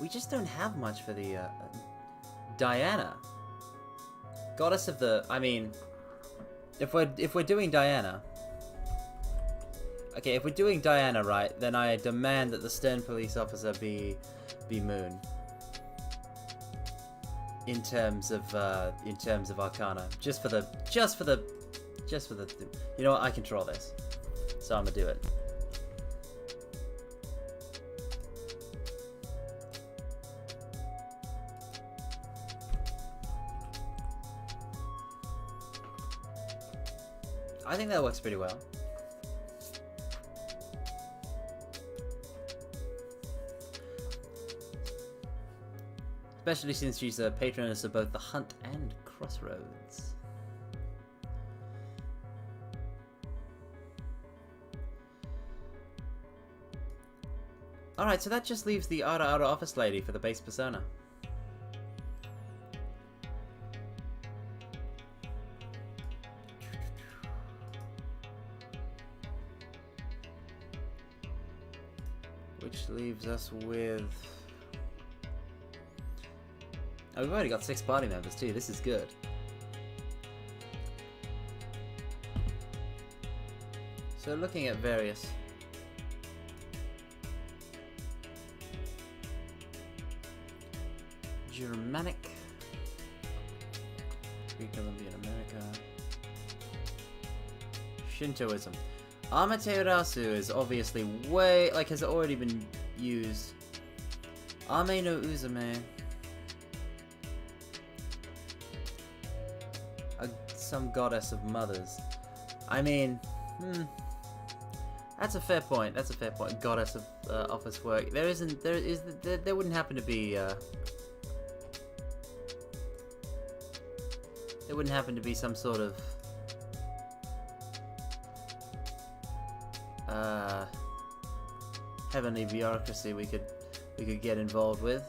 We just don't have much for the Diana, goddess of the. I mean, if we're doing Diana, okay, if we're doing Diana right, then I demand that the stern police officer be Moon. In terms of Arcana, just for the. You know what? I control this, so I'm gonna do it. I think that works pretty well. Especially since she's a patroness of both the Hunt and Crossroads. Alright, so that just leaves the Ara office lady for the base persona. Which leaves us with... Oh, we've already got 6 party members too, this is good. So looking at various... Germanic... Pre-Columbian America... Shintoism. Amaterasu is obviously way, like, has already been used. Ame no Uzume. Some goddess of mothers. I mean, that's a fair point. That's a fair point. Goddess of office work. There wouldn't happen to be. There wouldn't happen to be some sort of. Heavenly bureaucracy we could get involved with.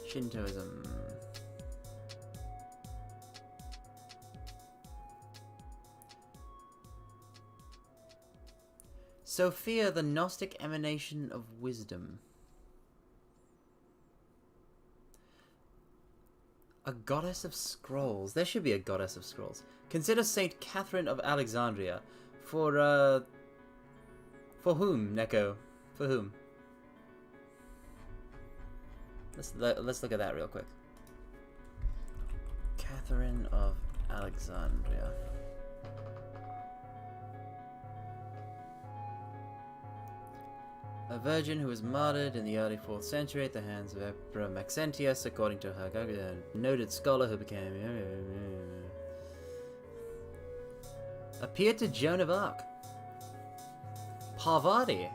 Shintoism. Sophia, the Gnostic emanation of wisdom. A goddess of scrolls. There should be a goddess of scrolls. Consider Saint Catherine of Alexandria. For whom, Neko? For whom? Let's look at that real quick. Catherine of Alexandria. A virgin who was martyred in the early 4th century at the hands of Emperor Maxentius, according to her, a noted scholar who became... appeared to Joan of Arc. Parvati.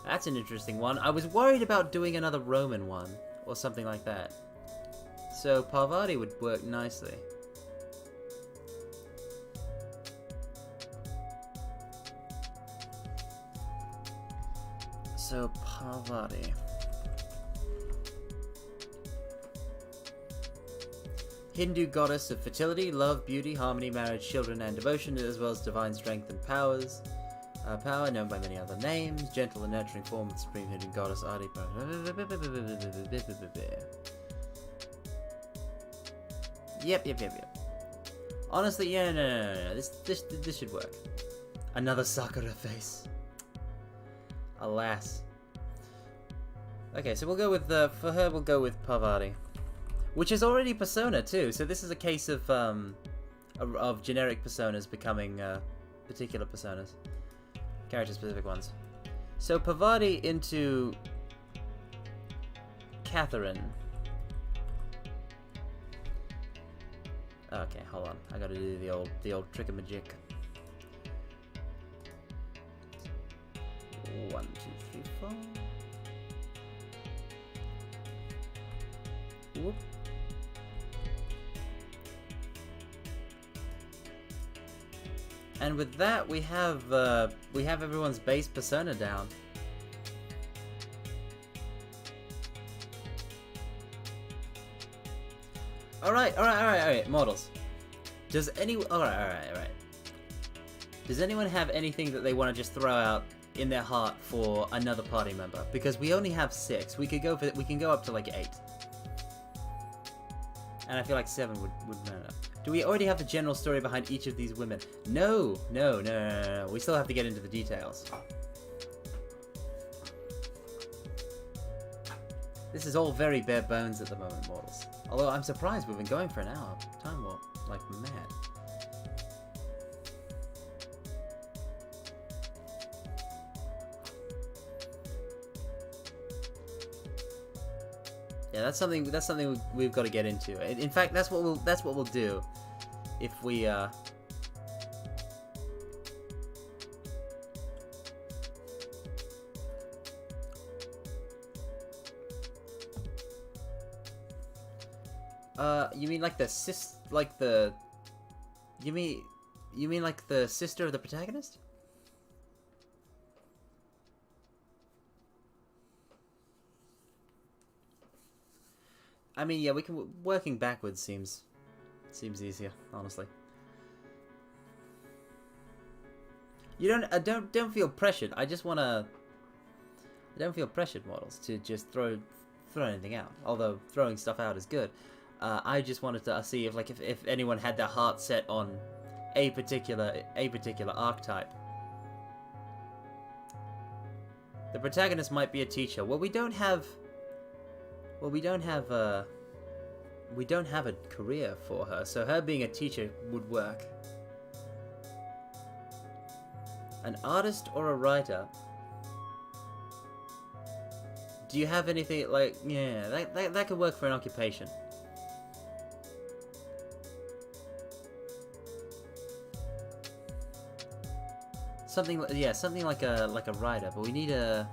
That's an interesting one. I was worried about doing another Roman one, or something like that. So Parvati would work nicely. So Parvati. Hindu goddess of fertility, love, beauty, harmony, marriage, children, and devotion, as well as divine strength and powers. Power known by many other names. Gentle and nurturing form of the supreme Hindu goddess Adi. Yep. Honestly, yeah, no. This should work. Another Sakura face. Alas. Okay, so we'll go with for her we'll go with Parvati, which is already Persona too. So this is a case of generic personas becoming particular personas, character-specific ones. So Parvati into Catherine. Okay, hold on. I gotta do the old trick-a-magic. 1, 2, 3, 4. Whoop. And with that, we have everyone's base persona down. All right, models. Does anyone? All right. Does anyone have anything that they want to just throw out in their heart for another party member? Because we only have 6. We can go up to like 8. And I feel like 7 would matter. Do we already have the general story behind each of these women? No. We still have to get into the details. This is all very bare bones at the moment, mortals. Although I'm surprised we've been going for an hour. Time warp, like mad. Yeah, that's something we've got to get into. In fact, that's what we'll do if we you mean like you mean like the sister of the protagonist? I mean, yeah, we can. Working backwards seems easier, honestly. You don't feel pressured. I just wanna. I don't feel pressured, models, to just throw anything out. Although throwing stuff out is good. I just wanted to see if anyone had their heart set on a particular archetype. The protagonist might be a teacher. Well, we don't have a career for her, so her being a teacher would work. An artist or a writer? Do you have anything like, yeah, that could work for an occupation. Something like a writer, but we gotta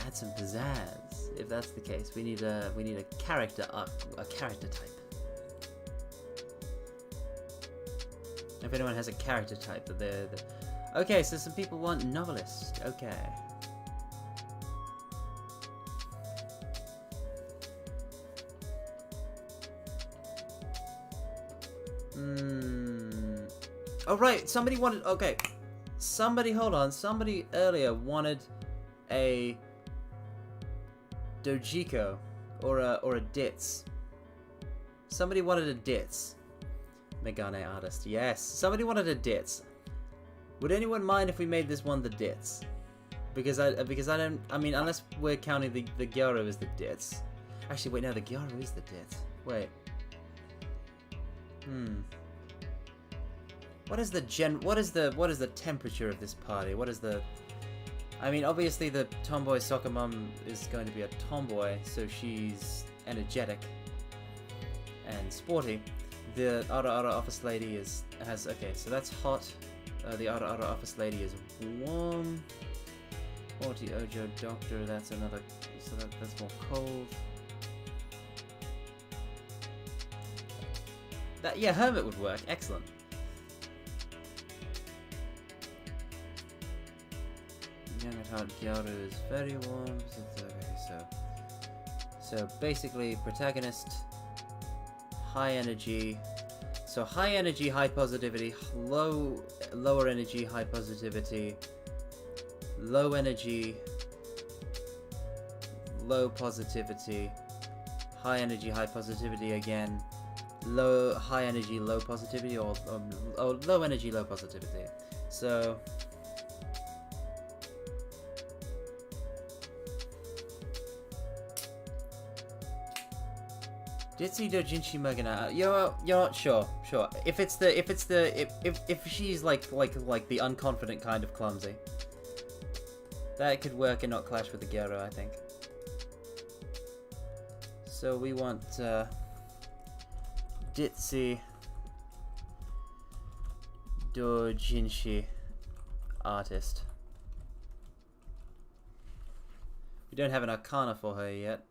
add some pizzazz. If that's the case, we need a character type. If anyone has a character type that they're okay, so some people want novelist. Okay. Oh right, somebody wanted. Okay, Somebody, hold on. Somebody earlier wanted a dojiko or a ditz. Somebody wanted a ditz. Megane artist. Yes. Somebody wanted a ditz. Would anyone mind if we made this one the ditz? Because I don't. I mean, unless we're counting the gyaro as the ditz. Actually, wait. No, the gyaro is the ditz. Wait. What is the temperature of this party? What is the... I mean, obviously the tomboy soccer mom is going to be a tomboy, so she's energetic and sporty. The Ara office lady has okay, so that's hot. The Ara office lady is warm. Orty Ojo doctor, that's another, so that's more cold. Yeah, hermit would work. Excellent. Young at heart Gyaro is very warm. So basically, protagonist, high energy. So high energy, high positivity. Lower energy, high positivity. Low energy, low positivity. High energy, high positivity again. High energy, low positivity, or low energy, low positivity. So Ditzy Dojinshi Magana. You're sure. If she's like the unconfident kind of clumsy, that could work and not clash with the gyaro, I think. So we want Ditzy Dojinshi artist. We don't have an arcana for her yet.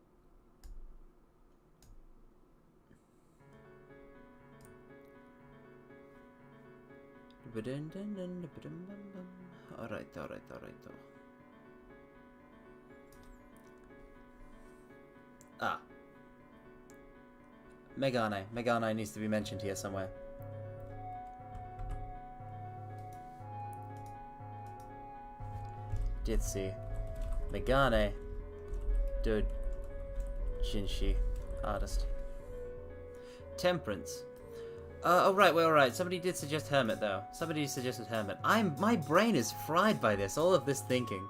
Alright. Ah. Megane needs to be mentioned here somewhere. Ditzy. Megane. Dojinshi. Artist. Temperance. Alright. Somebody did suggest hermit, though. Somebody suggested hermit. My brain is fried by this, all of this thinking.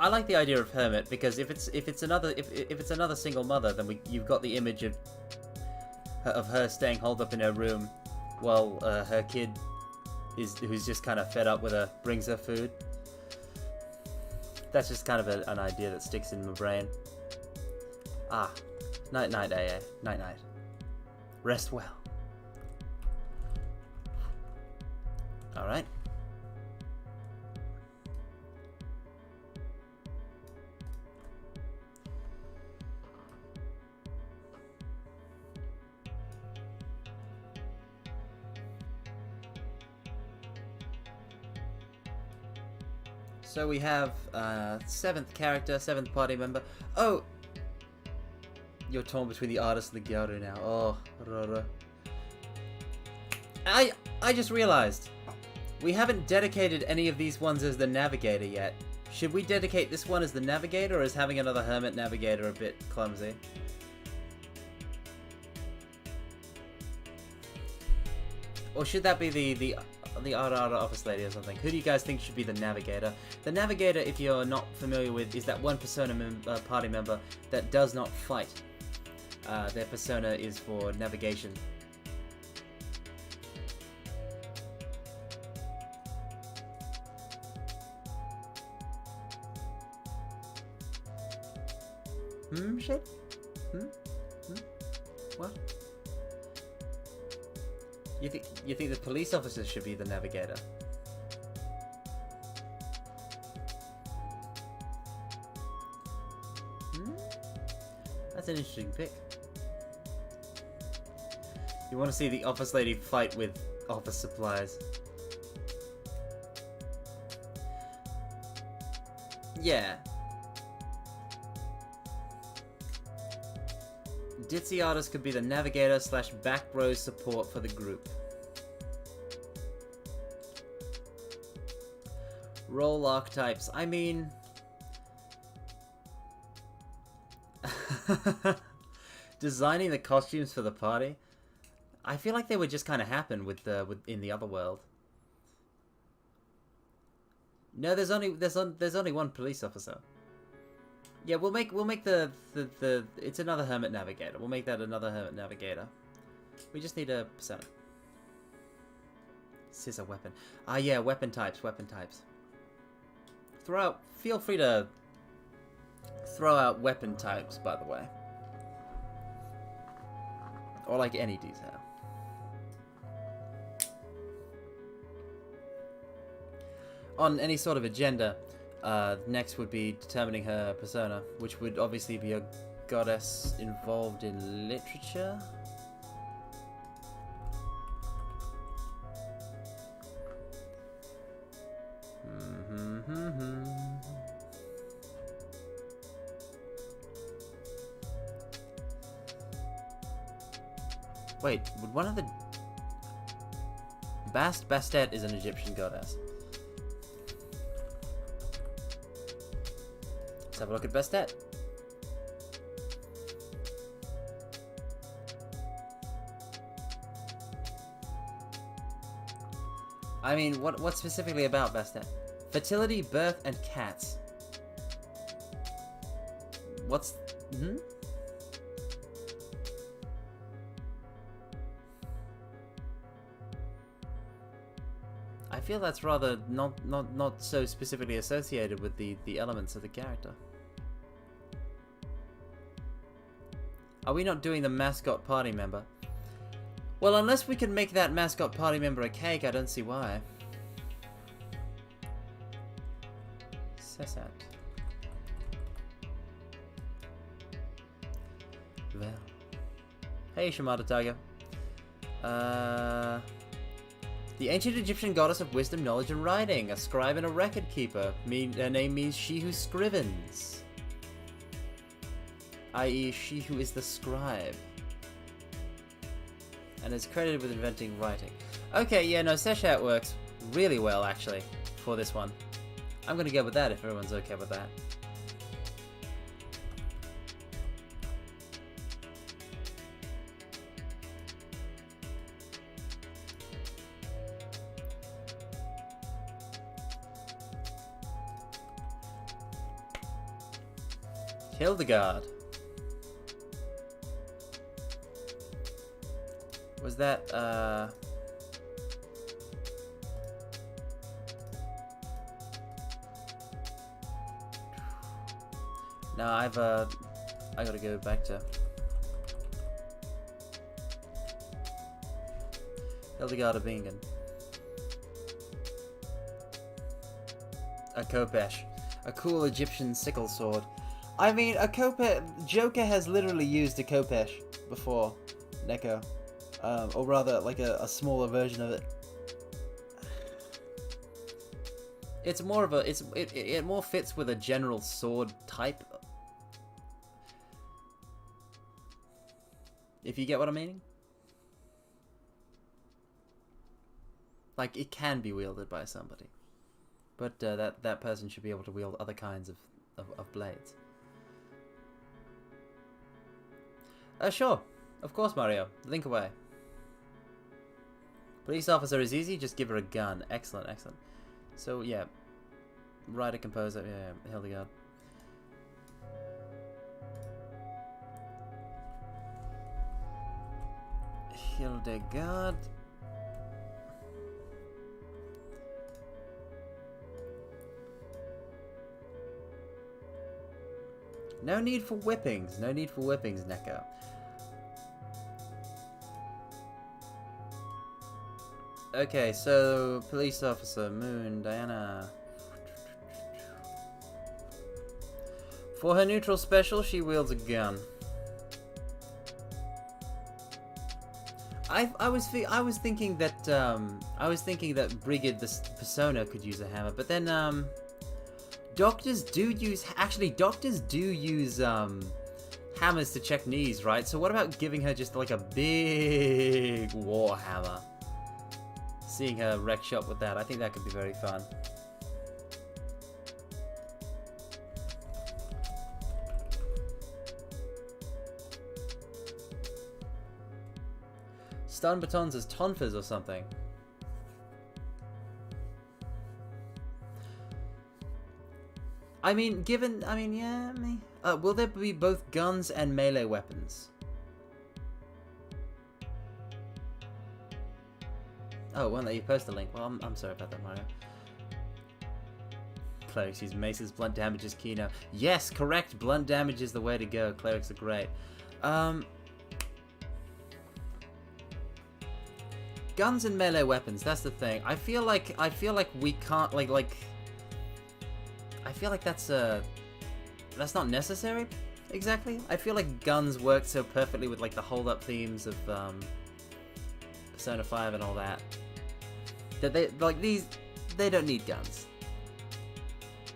I like the idea of hermit because if it's another single mother, then you've got the image of her staying holed up in her room while her kid who's just kind of fed up with her brings her food. That's just kind of an idea that sticks in my brain. Ah, night, AA, night. Rest well. All right. So we have 7th character, 7th party member. Oh! You're torn between the artist and the gyaro now. Oh, rara. I just realized we haven't dedicated any of these ones as the navigator yet. Should we dedicate this one as the navigator, or is having another hermit navigator a bit clumsy? Or should that be the Ara office lady or something? Who do you guys think should be the navigator? The navigator, if you're not familiar with, is that one persona party member that does not fight. Their persona is for navigation. Shit? What? You think the police officers should be the navigator? That's an interesting pick. You want to see the office lady fight with office supplies. Yeah. Ditzy artist could be the navigator / back row support for the group. Role archetypes. I mean... Designing the costumes for the party. I feel like they would just kind of happen with in the other world. No, there's only one police officer. Yeah, we'll make the it's another hermit navigator. We'll make that another hermit navigator. We just need a persona. Scissor weapon. Ah, yeah, weapon types. Feel free to throw out weapon types, by the way. Or like any detail. On any sort of agenda, next would be determining her persona, which would obviously be a goddess involved in literature. Wait, would one of the... Bastet is an Egyptian goddess. Let's have a look at Bastet. I mean, what specifically about Bastet? Fertility, birth, and cats. What's... I feel that's rather not so specifically associated with the elements of the character. Are we not doing the mascot party member? Well, unless we can make that mascot party member a cake, I don't see why. Cesat. Well. Hey, Shimada Tiger. The ancient Egyptian goddess of wisdom, knowledge, and writing. A scribe and a record keeper. Her name means she who scrivens. I.e., she who is the scribe. And is credited with inventing writing. Okay, yeah, no, Seshat works really well, actually, for this one. I'm gonna go with that if everyone's okay with that. Hildegard. Was that, No, I gotta go back to... Hildegard of Bingen. A Kopesh. A cool Egyptian sickle sword. I mean, a Kopesh... Joker has literally used a Kopesh before, Neko. Or rather, like a smaller version of it. It's more of a... It more fits with a general sword type. If you get what I'm meaning? Like, it can be wielded by somebody. But that person should be able to wield other kinds of blades. Sure. Of course, Mario. Link away. Police officer is easy, just give her a gun. Excellent, excellent. So, yeah. Writer, composer, yeah, Hildegard. Hildegard. No need for whippings. No need for whippings, Neko. Okay, so police officer, Moon, Diana. For her neutral special, she wields a gun. I was thinking that Brigid the persona could use a hammer, but then doctors do use hammers to check knees, right? So what about giving her just like a big war hammer? Seeing her wreck shop with that, I think that could be very fun. Stun batons as tonfas or something. I mean, yeah, will there be both guns and melee weapons? Oh, won't let you post the link. Well, I'm sorry about that, Mario. Clerics use maces, blunt damage is key now. Yes, correct, blunt damage is the way to go. Clerics are great. Guns and melee weapons, that's the thing. I feel like we can't I feel like that's not necessary exactly. I feel like guns work so perfectly with like the hold up themes of Persona 5 and all that they don't need guns.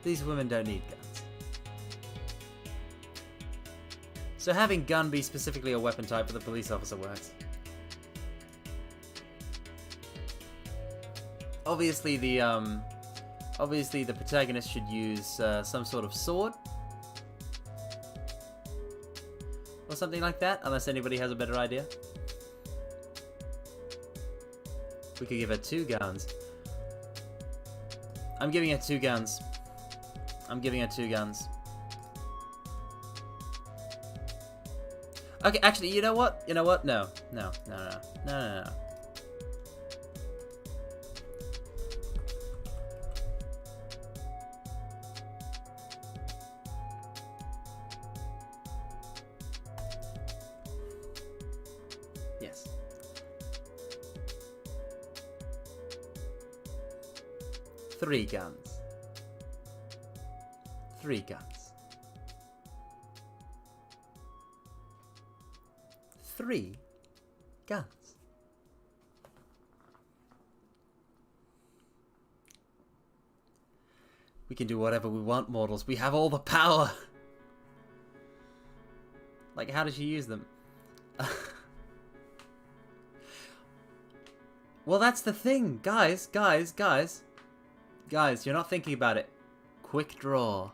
These women don't need guns. So having gun be specifically a weapon type for the police officer works. Obviously the protagonist should use some sort of sword or something like that, unless anybody has a better idea. We could give her 2 guns. I'm giving her 2 guns. Okay, actually, you know what? No. Yes. Three guns. 3 guns. 3 guns. We can do whatever we want, mortals. We have all the power. Like, how does she use them? Well, that's the thing. Guys, you're not thinking about it. Quick draw.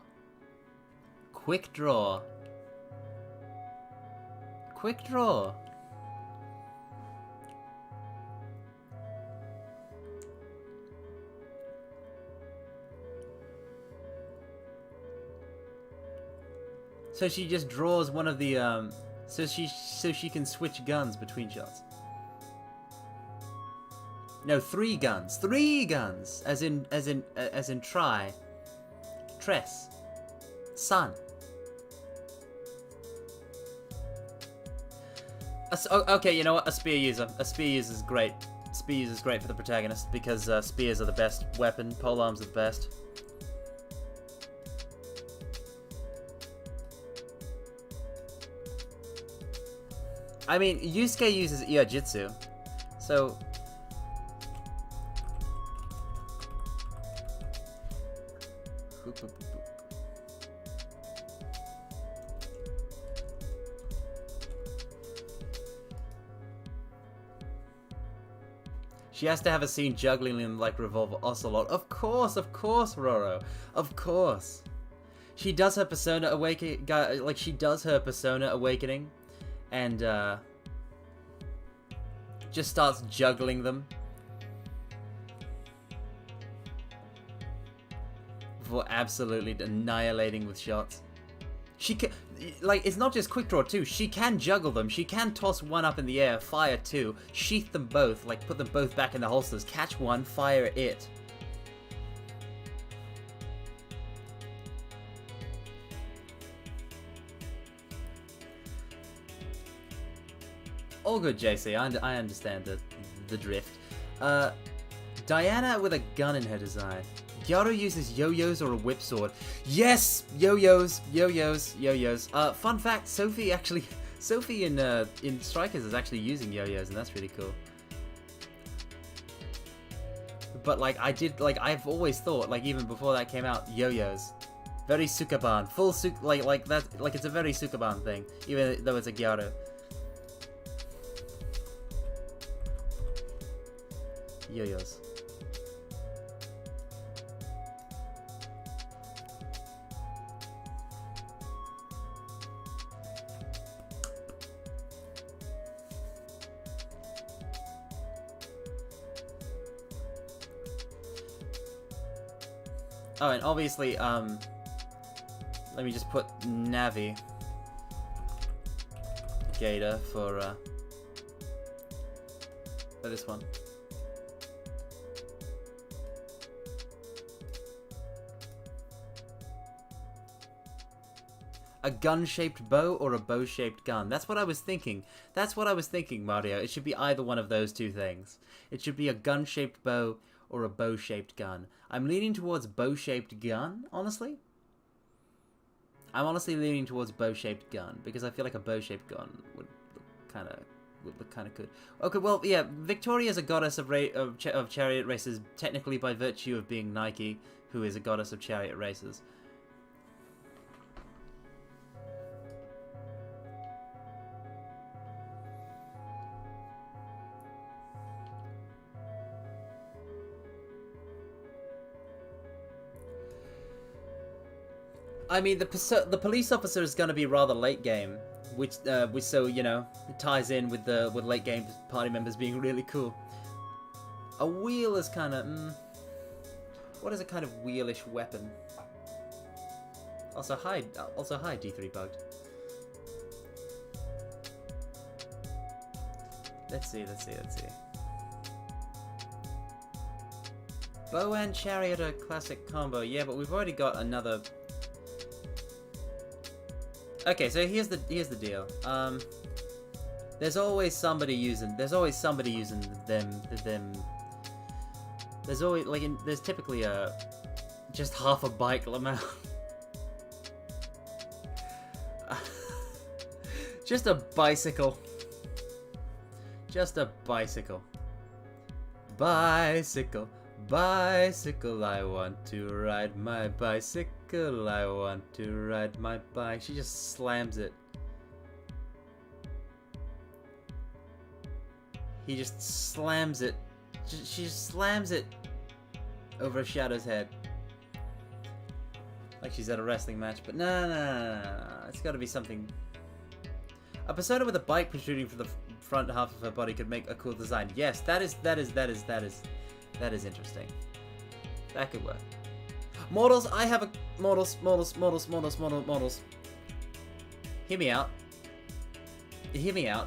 Quick draw. Quick draw. So she just draws one of the so she can switch guns between shots. No, 3 guns. 3 guns. As in try. Tress. Sun. Okay, you know what? A spear user. A spear user is great. Spear user is great for the protagonist because spears are the best weapon. Polearms are the best. I mean, Yusuke uses Iajitsu, so... She has to have a scene juggling him like Revolver Ocelot. Of course, Roro. Of course. She does her persona awakening, and just starts juggling them before absolutely annihilating with shots. She can, like, it's not just quick draw too. She can juggle them. She can toss one up in the air, fire 2, sheath them both, like put them both back in the holsters, catch one, fire it. All good, JC. I understand the drift. Diana with a gun in her design. Gyaru uses yo-yos or a whip sword. Yes! Yo-yos. Fun fact, Sophie Sophie in Strikers is actually using yo-yos, and that's really cool. But like I've always thought, like even before that came out, yo-yos, very Sukaban, full like that, like it's a very Sukaban thing, even though it's a Gyaru. Yo-yos. Oh, and obviously, let me just put Navi Gator for this one. A gun-shaped bow or a bow-shaped gun? That's what I was thinking. That's what I was thinking, Mario. It should be either one of those two things. It should be a gun-shaped bow or a bow-shaped gun. I'm leaning towards bow-shaped gun, honestly. I'm honestly leaning towards bow-shaped gun because I feel like a bow-shaped gun would look kind of good. Okay, well, yeah, Victoria's a goddess of chariot races, technically by virtue of being Nike, who is a goddess of chariot races. I mean, the police officer is going to be rather late game, which so you know it ties in with late game party members being really cool. A wheel is kind of what is a kind of wheelish weapon? Also hi D3 bugged. Let's see. Bow and chariot are classic combo. Yeah, but we've already got another. Okay, so here's the deal. There's always somebody using them. There's always there's typically just half a bike amount. Just a bicycle. Just a bicycle. Bicycle. Bicycle, I want to ride my bicycle, I want to ride my bike. She just slams it. He just slams it. She just slams it over Shadow's head. Like she's at a wrestling match, but no. It's gotta be something. A persona with a bike protruding from the front half of her body could make a cool design. Yes, that is interesting. That could work. Models, I have a... Models. Hear me out.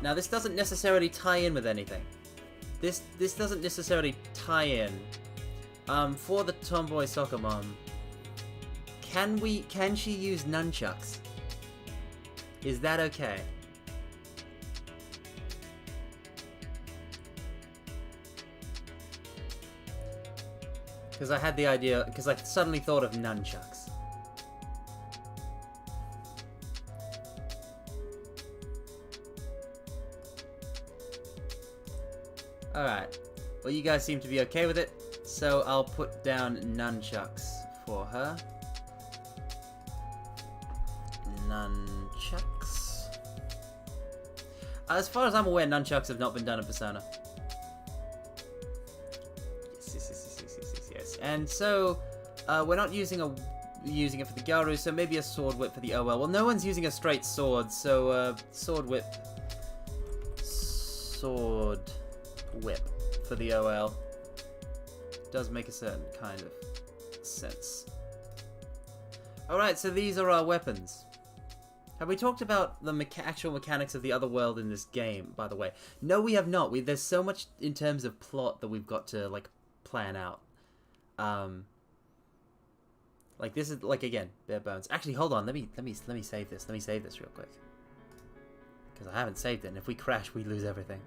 Now, this doesn't necessarily tie in with anything. This doesn't necessarily tie in. For the tomboy soccer mom, can she use nunchucks? Is that okay? Because I had the idea, because I suddenly thought of nunchucks. Alright. Well, you guys seem to be okay with it, so I'll put down nunchucks for her. Nunchucks. As far as I'm aware, nunchucks have not been done in Persona. Yes. And so, we're not using it for the Gyaru, so maybe a sword whip for the OL. Well, no one's using a straight sword, so sword whip for the OL does make a certain kind of sense. Alright, so these are our weapons. Have we talked about the actual mechanics of the other world in this game, by the way? No, we have not. There's so much in terms of plot that we've got to, like, plan out. Like, this is, like, again, bare bones. Actually, hold on. Let me save this. Let me save this real quick. Because I haven't saved it, and if we crash, we lose everything.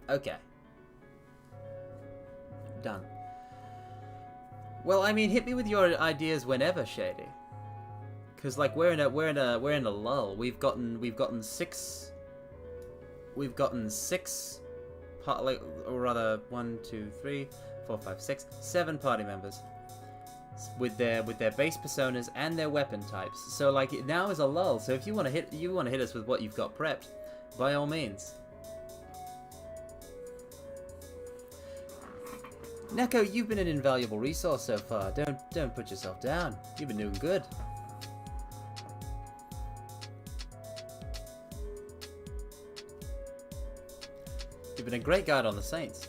Okay. Done. Well, I mean, hit me with your ideas whenever, Shady. Because like we're in a lull. We've gotten six, or rather 1, 2, 3, 4, 5, 6, 7 party members with their base personas and their weapon types. So like now is a lull. So if you want to hit us with what you've got prepped, by all means. Neko, you've been an invaluable resource so far. Don't put yourself down. You've been doing good. You've been a great guide on the Saints.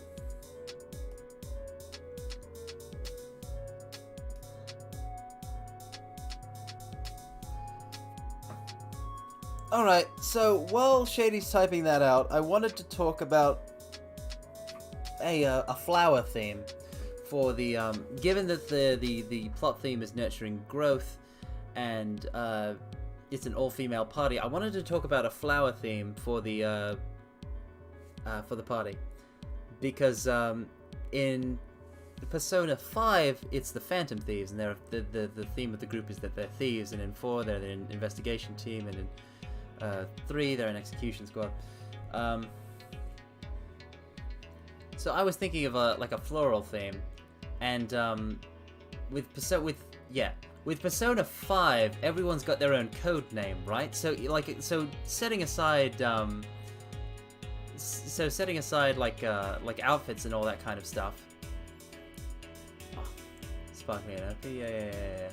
Alright, so while Shady's typing that out, I wanted to talk about a flower theme for the given that the plot theme is nurturing growth and it's an all-female party. I wanted to talk about a flower theme for the party because in Persona 5 it's the Phantom Thieves, and the theme of the group is that they're thieves, and in 4 they're an investigation team, and in 3 they're an execution squad. So I was thinking of a floral theme, and with Persona 5, everyone's got their own code name, right? So setting aside like outfits and all that kind of stuff. Oh, Sparkling Anarchy, yeah.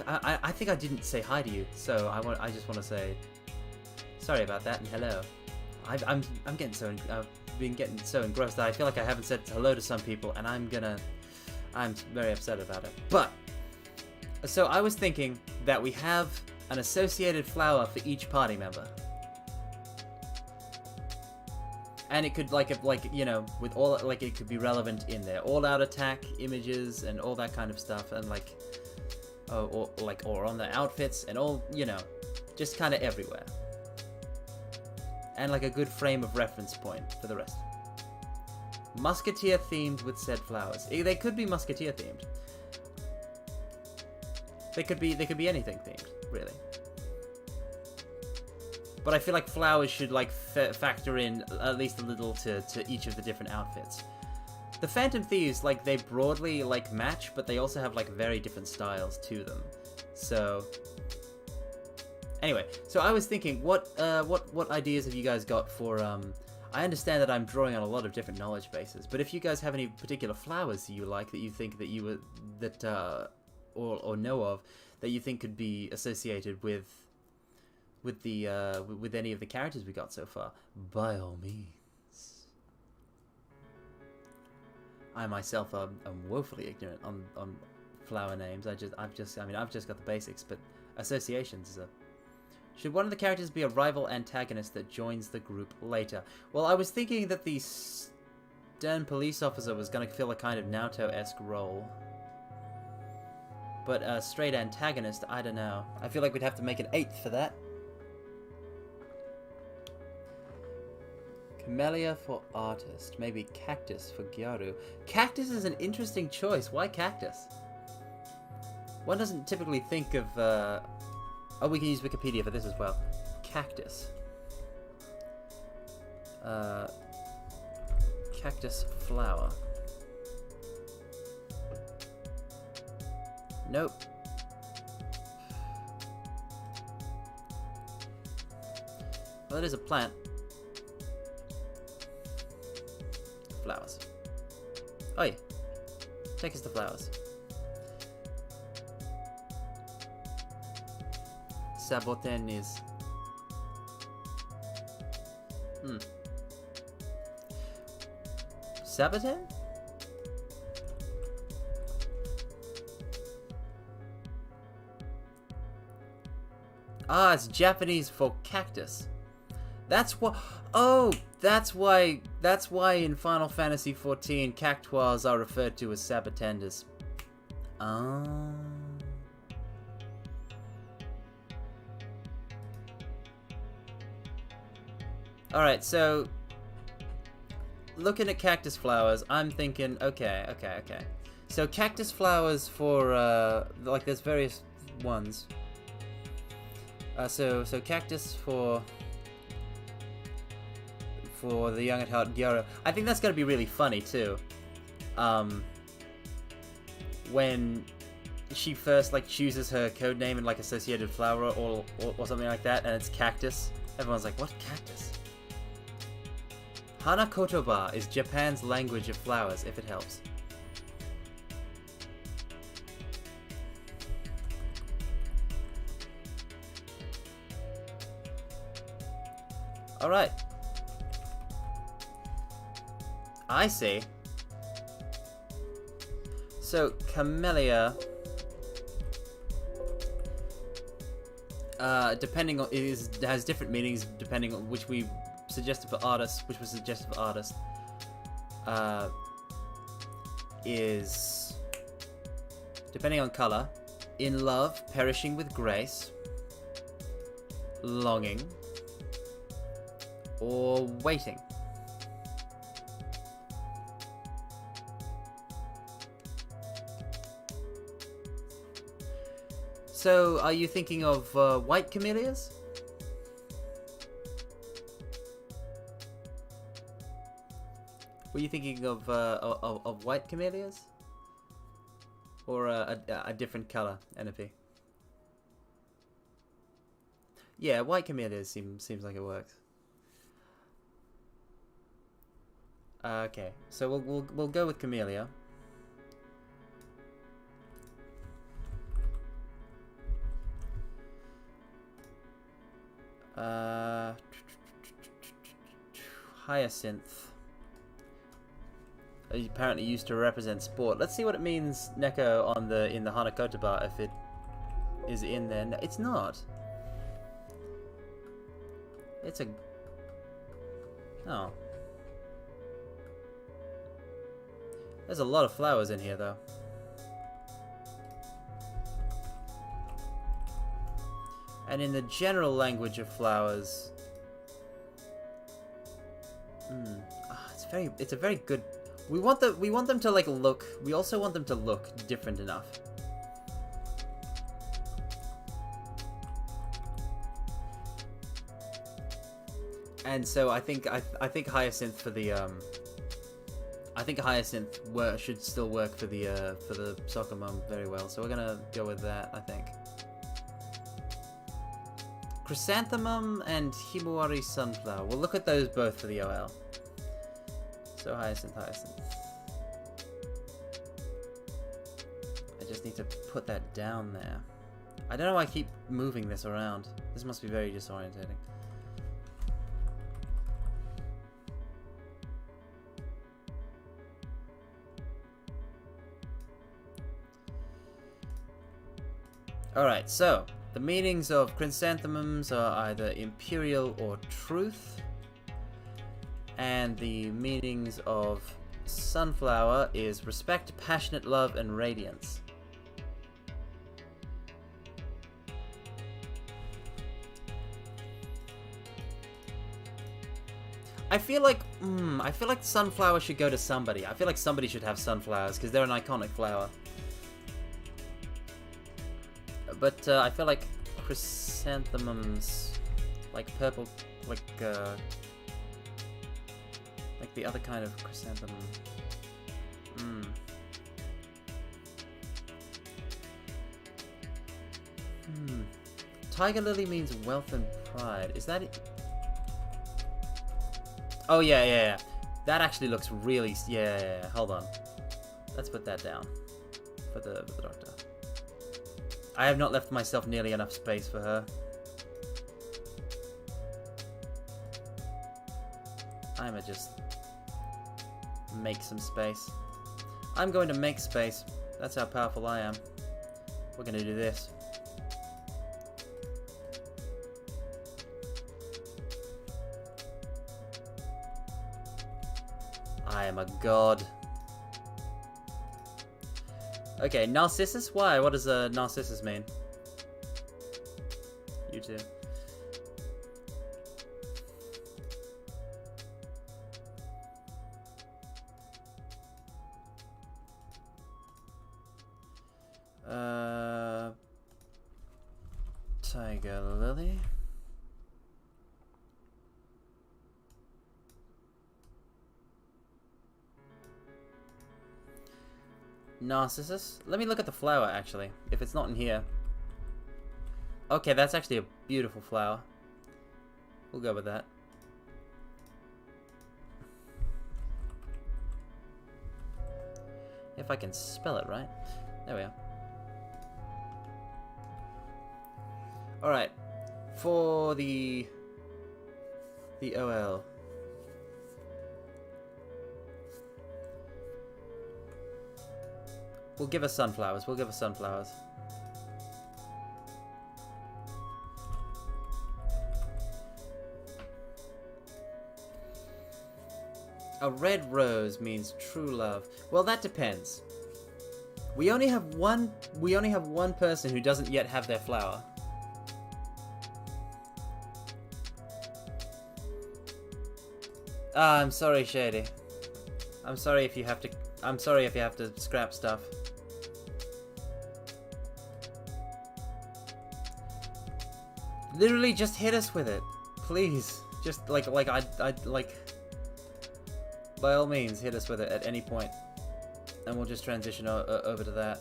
I think I didn't say hi to you, so I just want to say sorry about that and hello. I'm getting I've been getting so engrossed that I feel like I haven't said hello to some people, and I'm very upset about it. But so I was thinking that we have an associated flower for each party member, and it could with all it could be relevant in their all-out attack images and all that kind of stuff, and or on their outfits and all, just kind of everywhere. And like a good frame of reference point for the rest. Musketeer themed with said flowers. They could be Musketeer themed. They could be anything themed, really. But I feel like flowers should factor in at least a little to each of the different outfits. The Phantom Thieves, they broadly match, but they also have very different styles to them. So anyway, so I was thinking, what ideas have you guys got for I understand that I'm drawing on a lot of different knowledge bases, but if you guys have any particular flowers you like that you think that or know of that you think could be associated with any of the characters we got so far, by all means. I myself am woefully ignorant on flower names. I've just got the basics, but associations is a... Should one of the characters be a rival antagonist that joins the group later? Well, I was thinking that the stern police officer was going to fill a kind of Naruto-esque role. But a straight antagonist, I don't know. I feel like we'd have to make an 8th for that. Camellia for artist. Maybe Cactus for Gyaru. Cactus is an interesting choice. Why Cactus? One doesn't typically think of... Oh, we can use Wikipedia for this as well. Cactus. Cactus flower. Nope. Well, it is a plant. Flowers. Oh yeah. Take us to flowers. Saboten is... Saboten? Ah, it's Japanese for cactus. That's what... Oh, that's why in Final Fantasy XIV cactuars are referred to as sabotenders. Oh... Alright, so... Looking at cactus flowers, I'm thinking, okay. So cactus flowers for like there's various ones. So cactus for the young at heart Gyaro. I think that's gonna be really funny too. When she first like chooses her code name and like associated flower or something like that, and it's cactus. Everyone's like, what cactus? Hana kotoba is Japan's language of flowers, if it helps. Alright. I see. So, camellia, depending on, has different meanings depending on which we suggested for artists, is, depending on color, in love, perishing with grace, longing, or waiting. So, are you thinking of white camellias? Were you thinking of white camellias? Or a different color, NFP? Yeah, white camellias seems like it works. Okay, so we'll go with camellia. Hyacinth. Apparently used to represent sport. Let's see what it means, Neko, in the Hanakotoba, if it is in there. No, it's not. It's a... Oh. There's a lot of flowers in here, though. And in the general language of flowers... it's a very good... We want them to like look... We also want them to look different enough. And so I think hyacinth for the I think hyacinth should still work for the soccer mom very well. So we're gonna go with that, I think. Chrysanthemum and Himawari sunflower. We'll look at those both for the OL. So hyacinth. I just need to put that down there. I don't know why I keep moving this around. This must be very disorientating. Alright, so the meanings of chrysanthemums are either imperial or truth, and the meanings of sunflower is respect, passionate love, and radiance. I feel like sunflower should go to somebody. I feel like somebody should have sunflowers because they're an iconic flower. But I feel like chrysanthemums, like purple, like the other kind of chrysanthemum. Tiger lily means wealth and pride. Is that it? Oh yeah. That actually looks really... Yeah. Hold on. Let's put that down for the doctor. I have not left myself nearly enough space for her. I'ma just make some space. I'm going to make space. That's how powerful I am. We're gonna do this. I am a god. Okay, Narcissus? Why? What does Narcissus mean? You too. Tiger lily. Narcissus. Let me look at the flower, actually, if it's not in here. Okay, that's actually a beautiful flower. We'll go with that. If I can spell it right. There we are. Alright. For the OL. We'll give us sunflowers. We'll give us sunflowers. A red rose means true love. Well, that depends. We only have one person who doesn't yet have their flower. Ah, I'm sorry, Shady. I'm sorry if you have to scrap stuff. Literally just hit us with it. Please. Just like by all means, hit us with it at any point, and we'll just transition over to that.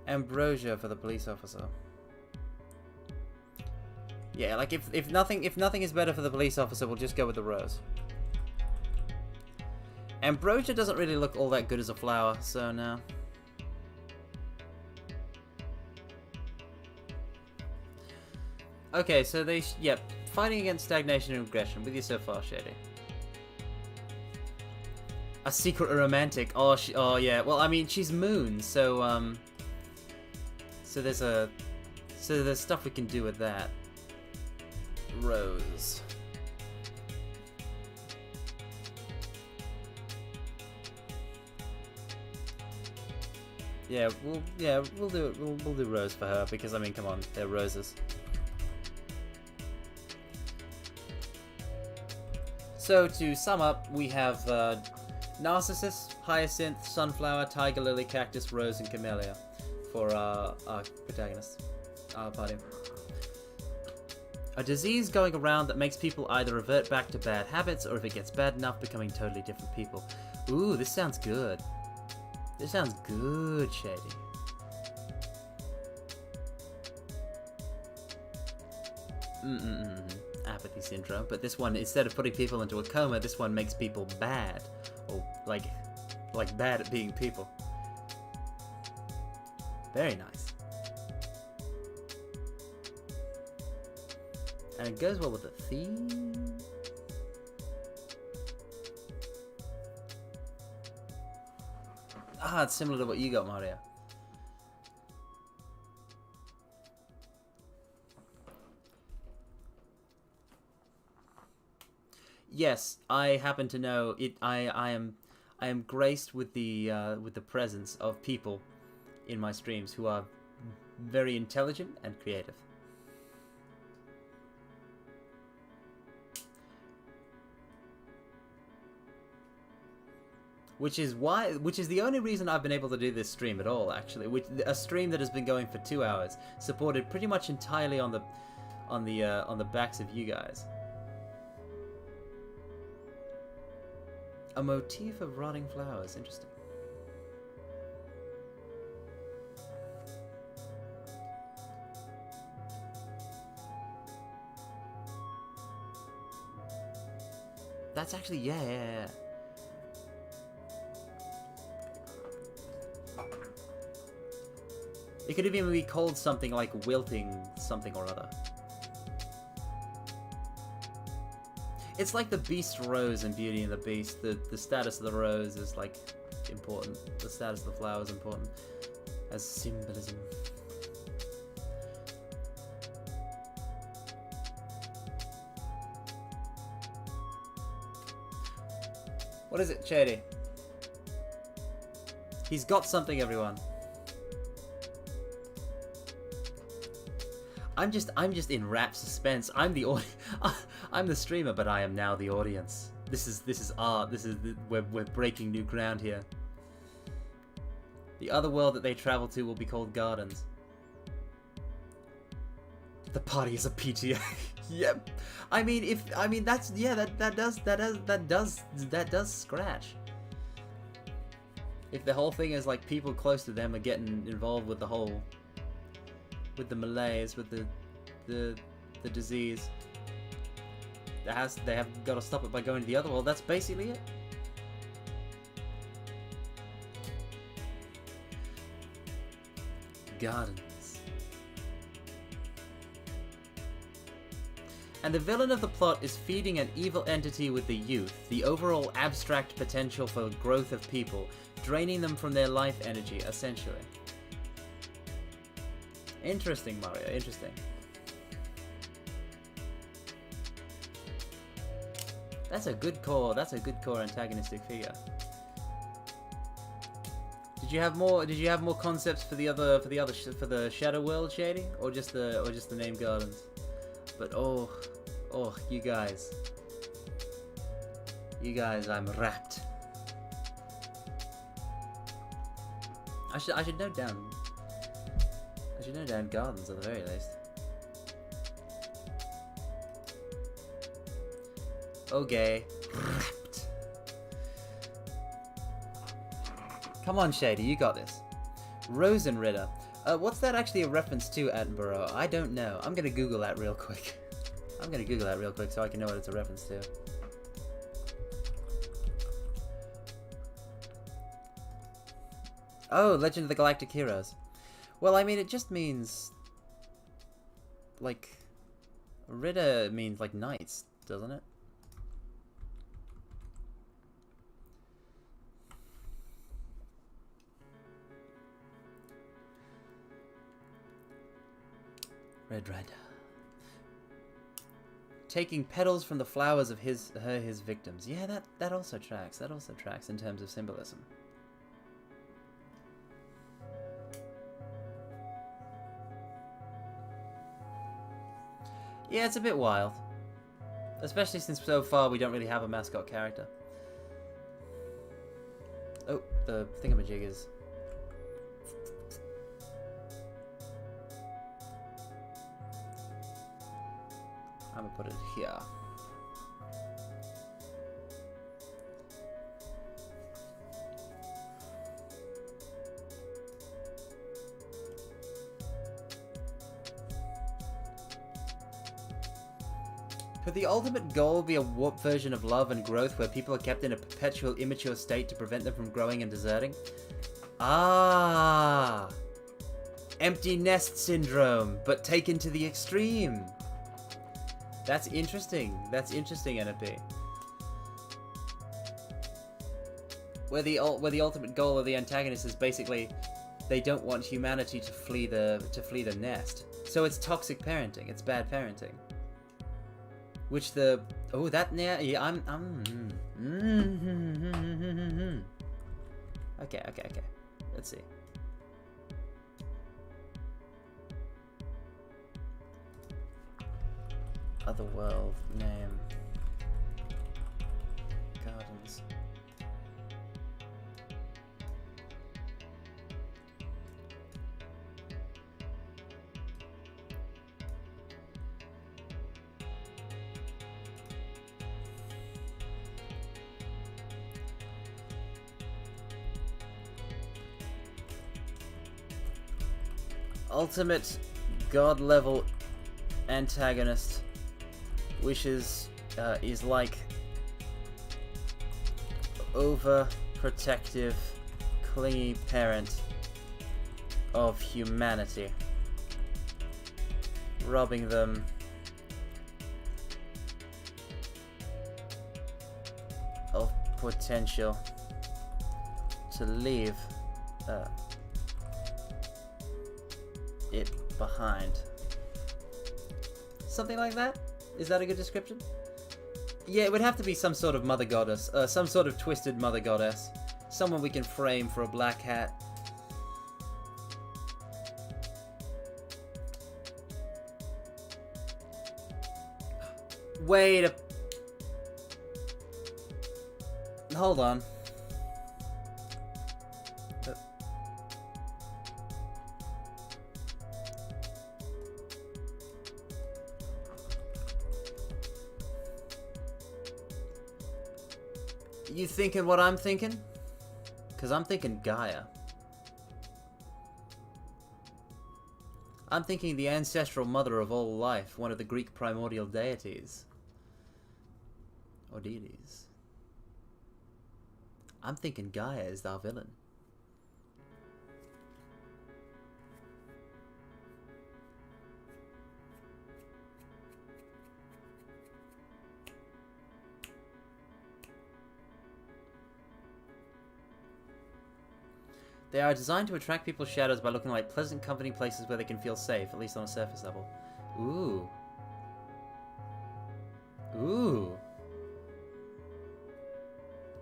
Ambrosia for the police officer. Yeah, like if nothing is better for the police officer, we'll just go with the rose. Ambrosia doesn't really look all that good as a flower, so no. Okay, so yep, fighting against stagnation and regression. With you so far, Shady. A secret romantic. Oh, oh yeah. Well, I mean, she's Moon, so so there's stuff we can do with that. Rose. Yeah, we'll do it. We'll do rose for her because I mean, come on, they're roses. So to sum up, we have Narcissus, Hyacinth, Sunflower, Tiger Lily, Cactus, Rose, and Camellia for our protagonists, our party. A disease going around that makes people either revert back to bad habits or if it gets bad enough, becoming totally different people. Ooh, this sounds good. This sounds good, Shady. Apathy syndrome. But this one, instead of putting people into a coma, this one makes people bad. Or, like bad at being people. Very nice. And it goes well with the theme. Ah, it's similar to what you got, Mario. Yes, I happen to know it. I am graced with the presence of people in my streams who are very intelligent and creative. Which is the only reason I've been able to do this stream at all, actually. A stream that has been going for 2 hours, supported pretty much entirely on the backs of you guys. A motif of rotting flowers, interesting. That's actually yeah. It could even be called something like wilting something or other. It's like the Beast Rose in Beauty and the Beast. The status of the rose is like important. The status of the flower is important as symbolism. What is it, Shady? He's got something, everyone. I'm just in rapt suspense. I'm the streamer, but I am now the audience. This is art. We're breaking new ground here. The other world that they travel to will be called Gardens. The party is a PTA. Yep. I mean, that's, yeah, that does scratch. If the whole thing is like people close to them are getting involved with with the malaise, with the disease, they have got to stop it by going to the other world. That's basically it. Gardens. And the villain of the plot is feeding an evil entity with the youth, the overall abstract potential for growth of people, draining them from their life energy, essentially. Interesting, Mario, interesting. That's a good core antagonistic figure. Did you have more concepts for the Shadow World, Shady, or just the name Gardens? But oh, you guys, I'm wrapped. I should note down Gardens at the very least. Okay, wrapped. Come on, Shady, you got this. Rosenritter. What's that actually a reference to, Attenborough? I don't know. I'm gonna Google that real quick. So I can know what it's a reference to. Oh, Legend of the Galactic Heroes. Well, I mean, it just means... like... Ritter means, like, knights, doesn't it? Red Rider. Taking petals from the flowers of his victims. Yeah, that also tracks. That also tracks in terms of symbolism. Yeah, it's a bit wild. Especially since so far we don't really have a mascot character. Oh, the thingamajig is... I'm gonna put it here. Could the ultimate goal be a warped version of love and growth where people are kept in a perpetual immature state to prevent them from growing and deserting? Ah! Empty nest syndrome, but taken to the extreme. That's interesting, NFP. Where the ultimate goal of the antagonist is basically they don't want humanity to flee the nest. So it's toxic parenting, it's bad parenting. Which the yeah, Okay. Let's see. Otherworld name. Gardens. Ultimate god level antagonist wishes is like overprotective, clingy parent of humanity, robbing them of potential to leave it behind. Something like that? Is that a good description? Yeah, it would have to be some sort of mother goddess, some sort of twisted mother goddess, someone we can frame for a black hat. Wait a... Hold on. You thinking what I'm thinking? Because I'm thinking Gaia. I'm thinking the ancestral mother of all life, one of the Greek primordial deities. Or deities. I'm thinking Gaia is our villain. They are designed to attract people's shadows by looking like pleasant company places where they can feel safe, at least on a surface level. Ooh. Ooh.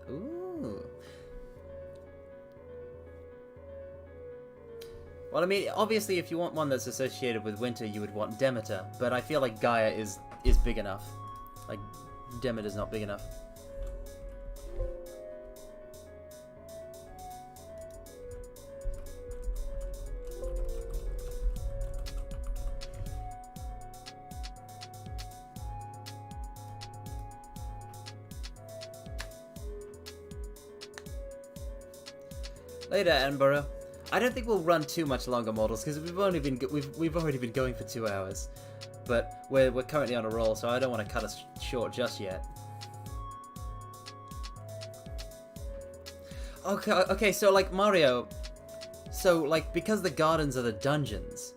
Ooh. Well, I mean, obviously if you want one that's associated with winter, you would want Demeter, but I feel like Gaia is big enough. Like, Demeter's not big enough. Later, Edinburgh. I don't think we'll run too much longer models because we've already been going for 2 hours, but we're currently on a roll, so I don't want to cut us short just yet. Okay. So like Mario, so like because the gardens are the dungeons,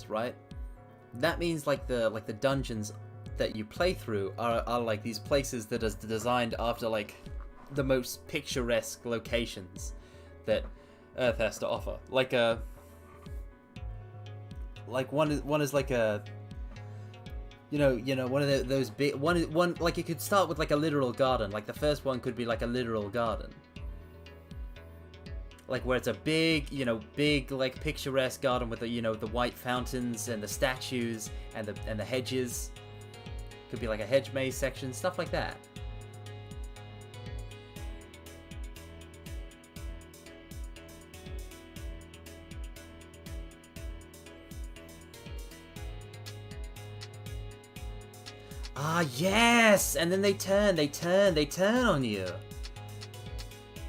right? That means like the dungeons that you play through are like these places that are designed after like the most picturesque locations that Earth has to offer. Like one is like a you know one of those big one like it could start with like a literal garden. Like the first one could be like a literal garden, like where it's a big like picturesque garden with the the white fountains and the statues and the hedges. Could be like a hedge maze section, stuff like that. Ah, yes! And then they turn on you.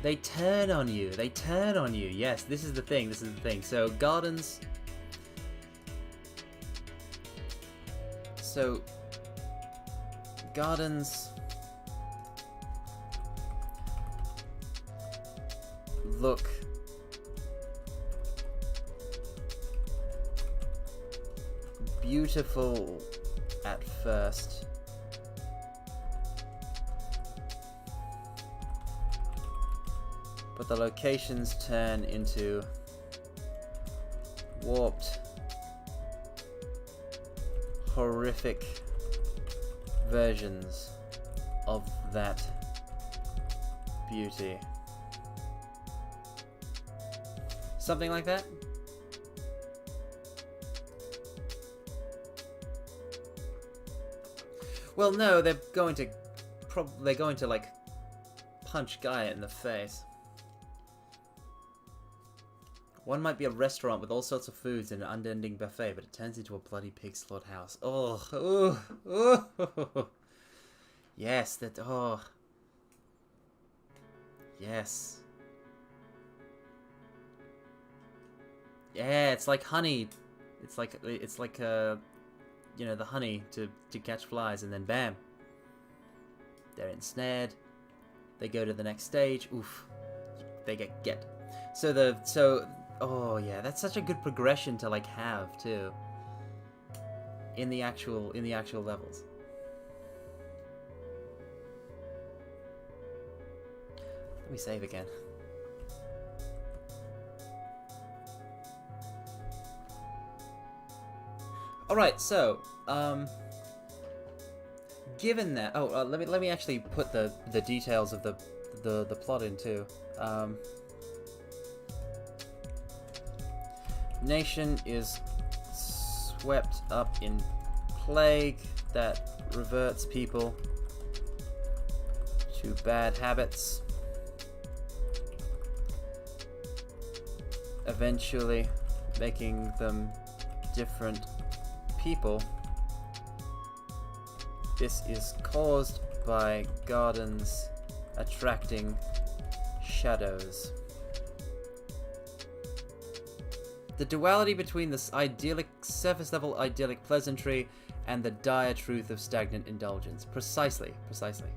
They turn on you. Yes, this is the thing. So, gardens. So, gardens look beautiful at first, but the locations turn into warped, horrific versions of that beauty. Something like that? Well, no, they're going to like punch Gaia in the face. One might be a restaurant with all sorts of foods and an unending buffet, but it turns into a bloody pig slaughterhouse. Oh. Yes, yes. Yeah, it's like honey. It's like the honey to catch flies, and then bam, they're ensnared. They go to the next stage. Oof, they get. Oh yeah, that's such a good progression to like have too. In the actual levels. Let me save again. Alright, so, given that... let me actually put the details of the plot in too. Nation is swept up in plague that reverts people to bad habits, eventually making them different people. This is caused by gardens attracting shadows. The duality between this idyllic, surface-level idyllic pleasantry and the dire truth of stagnant indulgence. Precisely, precisely.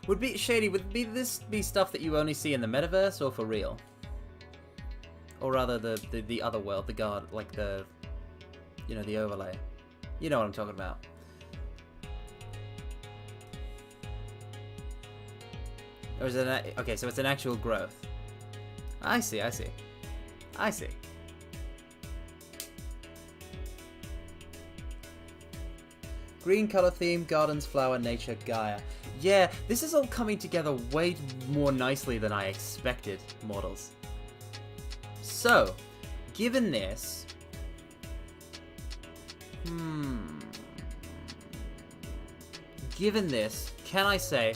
Would this be stuff that you only see in the metaverse, or for real? Or rather the other world, the guard, like the, you know, the overlay. You know what I'm talking about. Or is it okay, so it's an actual growth. I see, I see. I see. Green color theme, gardens, flower, nature, Gaia. Yeah, this is all coming together way more nicely than I expected, mortals. So, given this... Given this, can I say...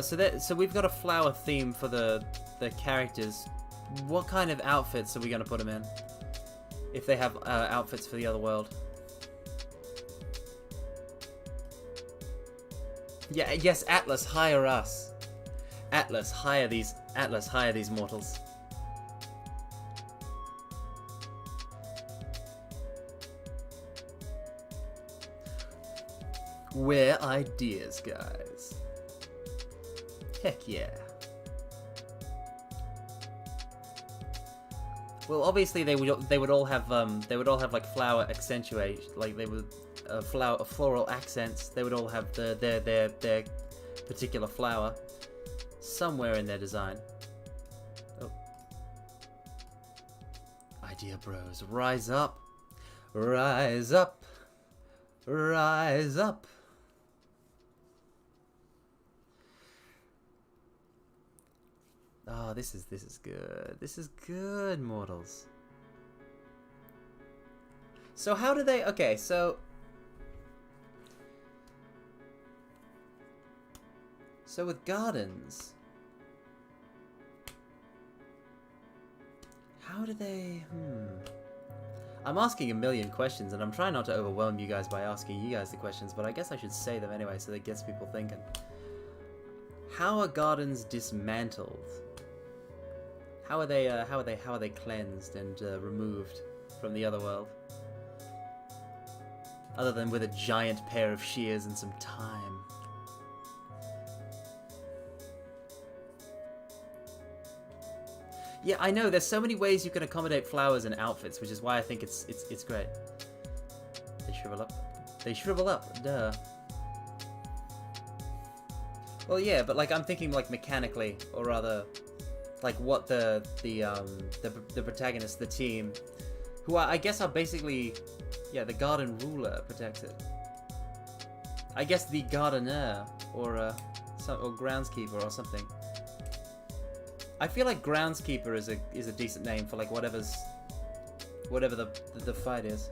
So we've got a flower theme for the characters. What kind of outfits are we going to put them in? If they have outfits for the other world. Yeah, yes, Atlas, hire us. Atlas, hire these mortals. We're ideas, guys. Heck yeah. Well, obviously they would all have like flower accentuate, like they would floral accents. They would all have their particular flower somewhere in their design. Oh. Idea bros, rise up. Rise up. Rise up. Oh, this is good. This is good, mortals. So how do they... Okay, so with gardens, how do they... I'm asking a million questions, and I'm trying not to overwhelm you guys by asking you guys the questions, but I guess I should say them anyway, so that gets people thinking. How are gardens dismantled? How are they cleansed and removed from the other world? Other than with a giant pair of shears and some time. Yeah, I know. There's so many ways you can accommodate flowers and outfits, which is why I think it's great. They shrivel up. They shrivel up. Duh. Well, yeah, but like I'm thinking like mechanically, or rather, like what the protagonists, the team, who I guess are basically, yeah, the garden ruler protects it. I guess the gardener or groundskeeper or something. I feel like groundskeeper is a decent name for like whatever the fight is.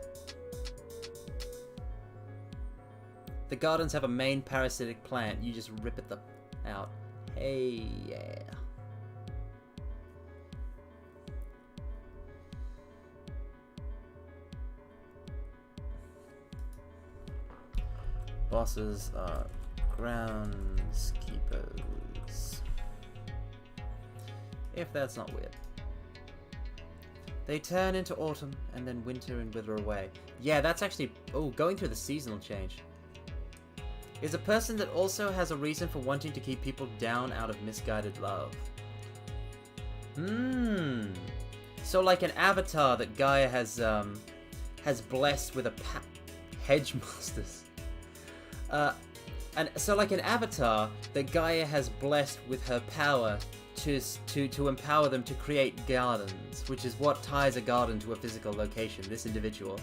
The gardens have a main parasitic plant. You just rip it out. Hey, yeah. Bosses are groundskeepers. If that's not weird. They turn into autumn and then winter and wither away. Yeah, that's actually... Oh, going through the seasonal change. Is a person that also has a reason for wanting to keep people down out of misguided love. So like an avatar that Gaia has blessed with a hedge masters. And so like an avatar that Gaia has blessed with her power to empower them to create gardens, which is what ties a garden to a physical location, this individual.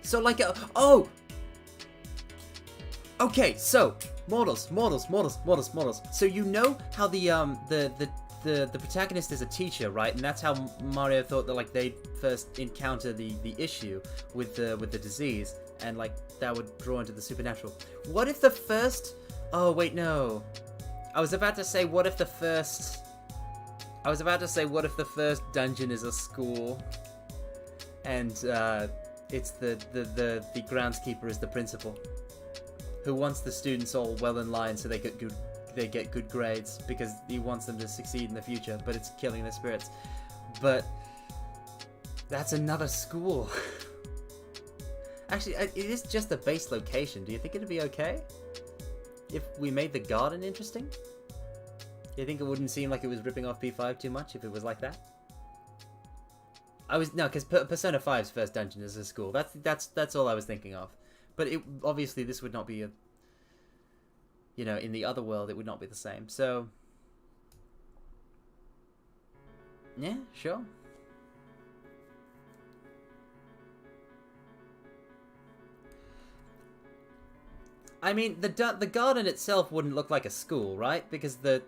So like Okay, so mortals. So you know how the protagonist is a teacher, right? And that's how Mario thought that like they'd first encounter the issue with the disease, and like that would draw into the supernatural. What if the first? Oh wait, no. I was about to say what if the first dungeon is a school, and it's the groundskeeper is the principal, who wants the students all well in line so they get good grades because he wants them to succeed in the future, but it's killing their spirits. But that's another school. Actually, it is just a base location. Do you think it'd be okay if we made the garden interesting? Do you think it wouldn't seem like it was ripping off P5 too much if it was like that? Because Persona 5's first dungeon is a school. That's all I was thinking of. But obviously this would not be a... You know, in the other world, it would not be the same. So... Yeah, sure. I mean, the garden itself wouldn't look like a school, right? Because the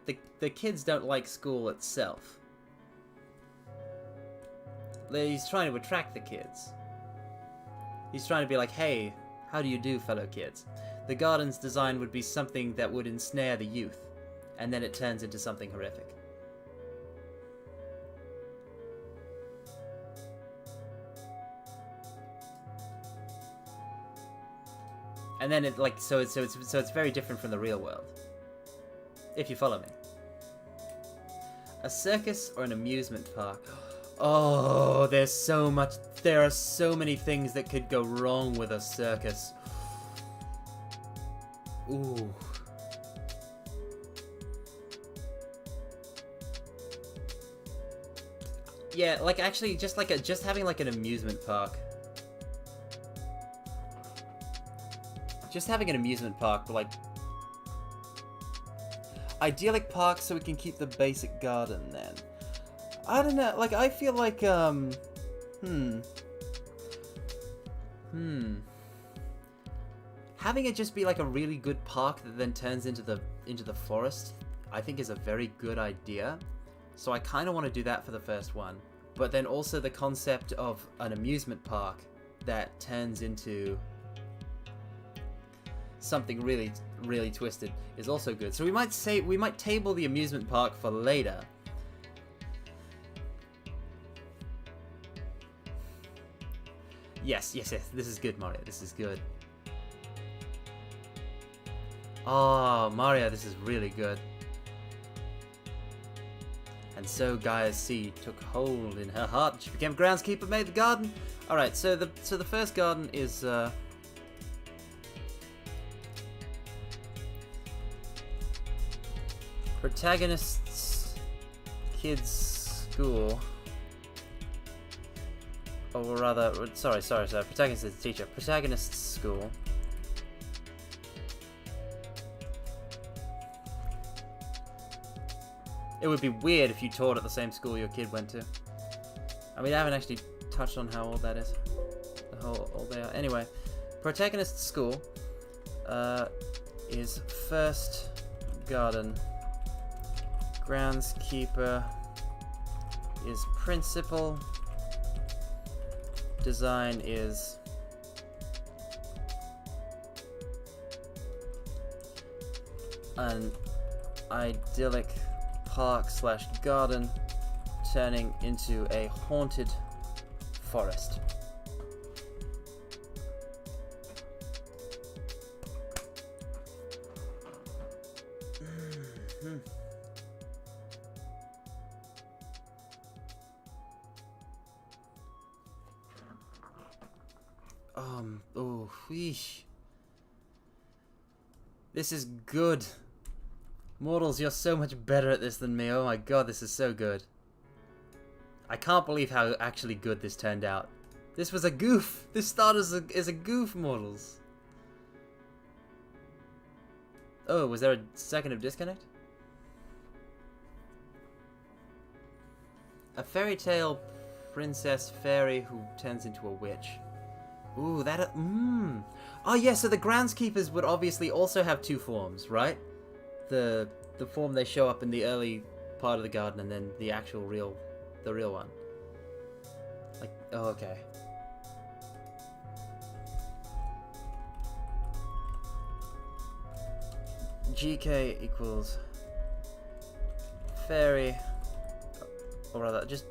kids don't like school itself. He's trying to attract the kids. He's trying to be like, hey, how do you do, fellow kids? The garden's design would be something that would ensnare the youth, and then it turns into something horrific. And then it's very different from the real world. If you follow me. A circus or an amusement park? Oh, there are so many things that could go wrong with a circus. Ooh. Yeah, like actually just having like an amusement park. Just having an amusement park, but like idyllic park so we can keep the basic garden then. I don't know, like I feel like having it just be like a really good park that then turns into the forest, I think is a very good idea. So I kind of want to do that for the first one. But then also the concept of an amusement park that turns into something really, really twisted is also good. So we might table the amusement park for later. Yes. This is good, Mario. This is good. Oh, Mario, this is really good. And so Gaia's seed took hold in her heart. She became groundskeeper, made the garden. All right. So the first garden is. Protagonist's kids' school. Or rather, sorry. Protagonist is the teacher. Protagonist's school. It would be weird if you taught at the same school your kid went to. I mean, I haven't actually touched on how old that is. How old they are. Anyway, protagonist's school is first garden. Groundskeeper is principal. Design is an idyllic park / garden turning into a haunted forest. This is good. Mortals, you're so much better at this than me. Oh my god, this is so good. I can't believe how actually good this turned out. This was a goof. This started as a goof, Mortals. Oh, was there a second of disconnect? A fairy tale princess fairy who turns into a witch. Ooh, that... Oh, yeah, so the groundskeepers would obviously also have two forms, right? The form they show up in the early part of the garden, and then the actual the real one. Like, oh, okay. GK equals fairy, or rather, just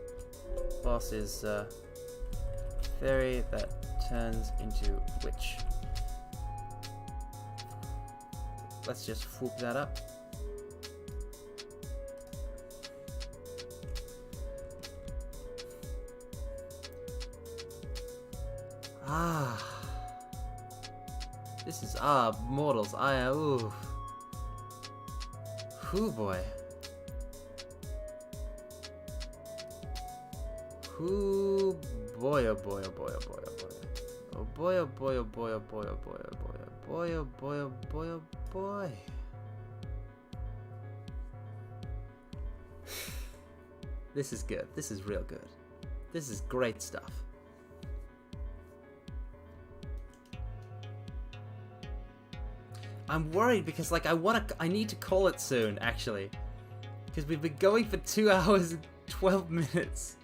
boss is fairy that turns into witch. Let's just whoop that up. This is mortals. Ooh. Hoo boy. Hoo boy, oh boy, oh boy, oh boy, oh boy. Oh boy, oh boy, oh boy, oh boy, oh boy, oh boy, oh boy, oh boy, oh boy, oh boy. This is good. This is real good. This is great stuff. I'm worried because, like, I need to call it soon, actually. Because we've been going for 2 hours and 12 minutes.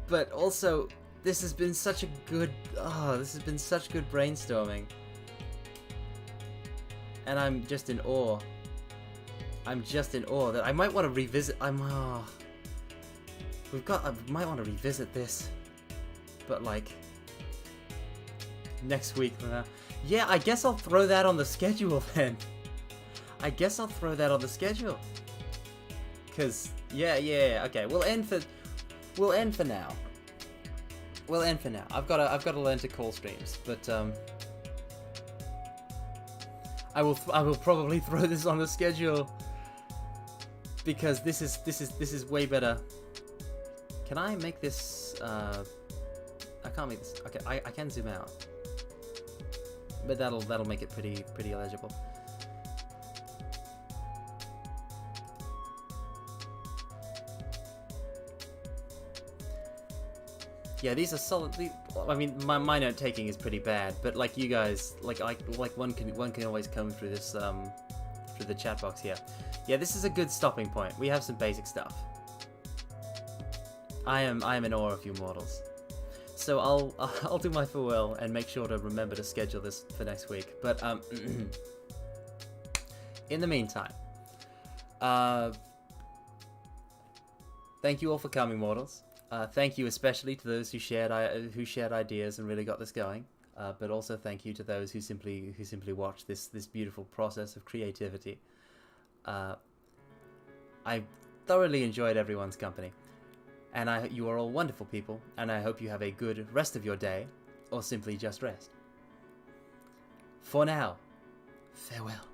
But also, this has been such a good, this has been such good brainstorming. And I'm just in awe. I'm just in awe that I might want to revisit, I might want to revisit this. But, like, next week. Yeah, I guess I'll throw that on the schedule then. I guess I'll throw that on the schedule. Cause yeah. Okay, we'll end for now. We'll end for now. I've got to learn to call streams, but I will probably throw this on the schedule because this is way better. Can I make this? I can't make this. Okay, I can zoom out. But that'll make it pretty illegible. Yeah, these are solid. I mean, my note taking is pretty bad, but like you guys, like one can always come through this through the chat box here. Yeah, this is a good stopping point. We have some basic stuff. I am in awe of you mortals. So I'll do my farewell and make sure to remember to schedule this for next week. But in the meantime, thank you all for coming, mortals. Thank you especially to those who shared ideas and really got this going. But also thank you to those who simply watched this beautiful process of creativity. I thoroughly enjoyed everyone's company. And you are all wonderful people, and I hope you have a good rest of your day, or simply just rest. For now, farewell.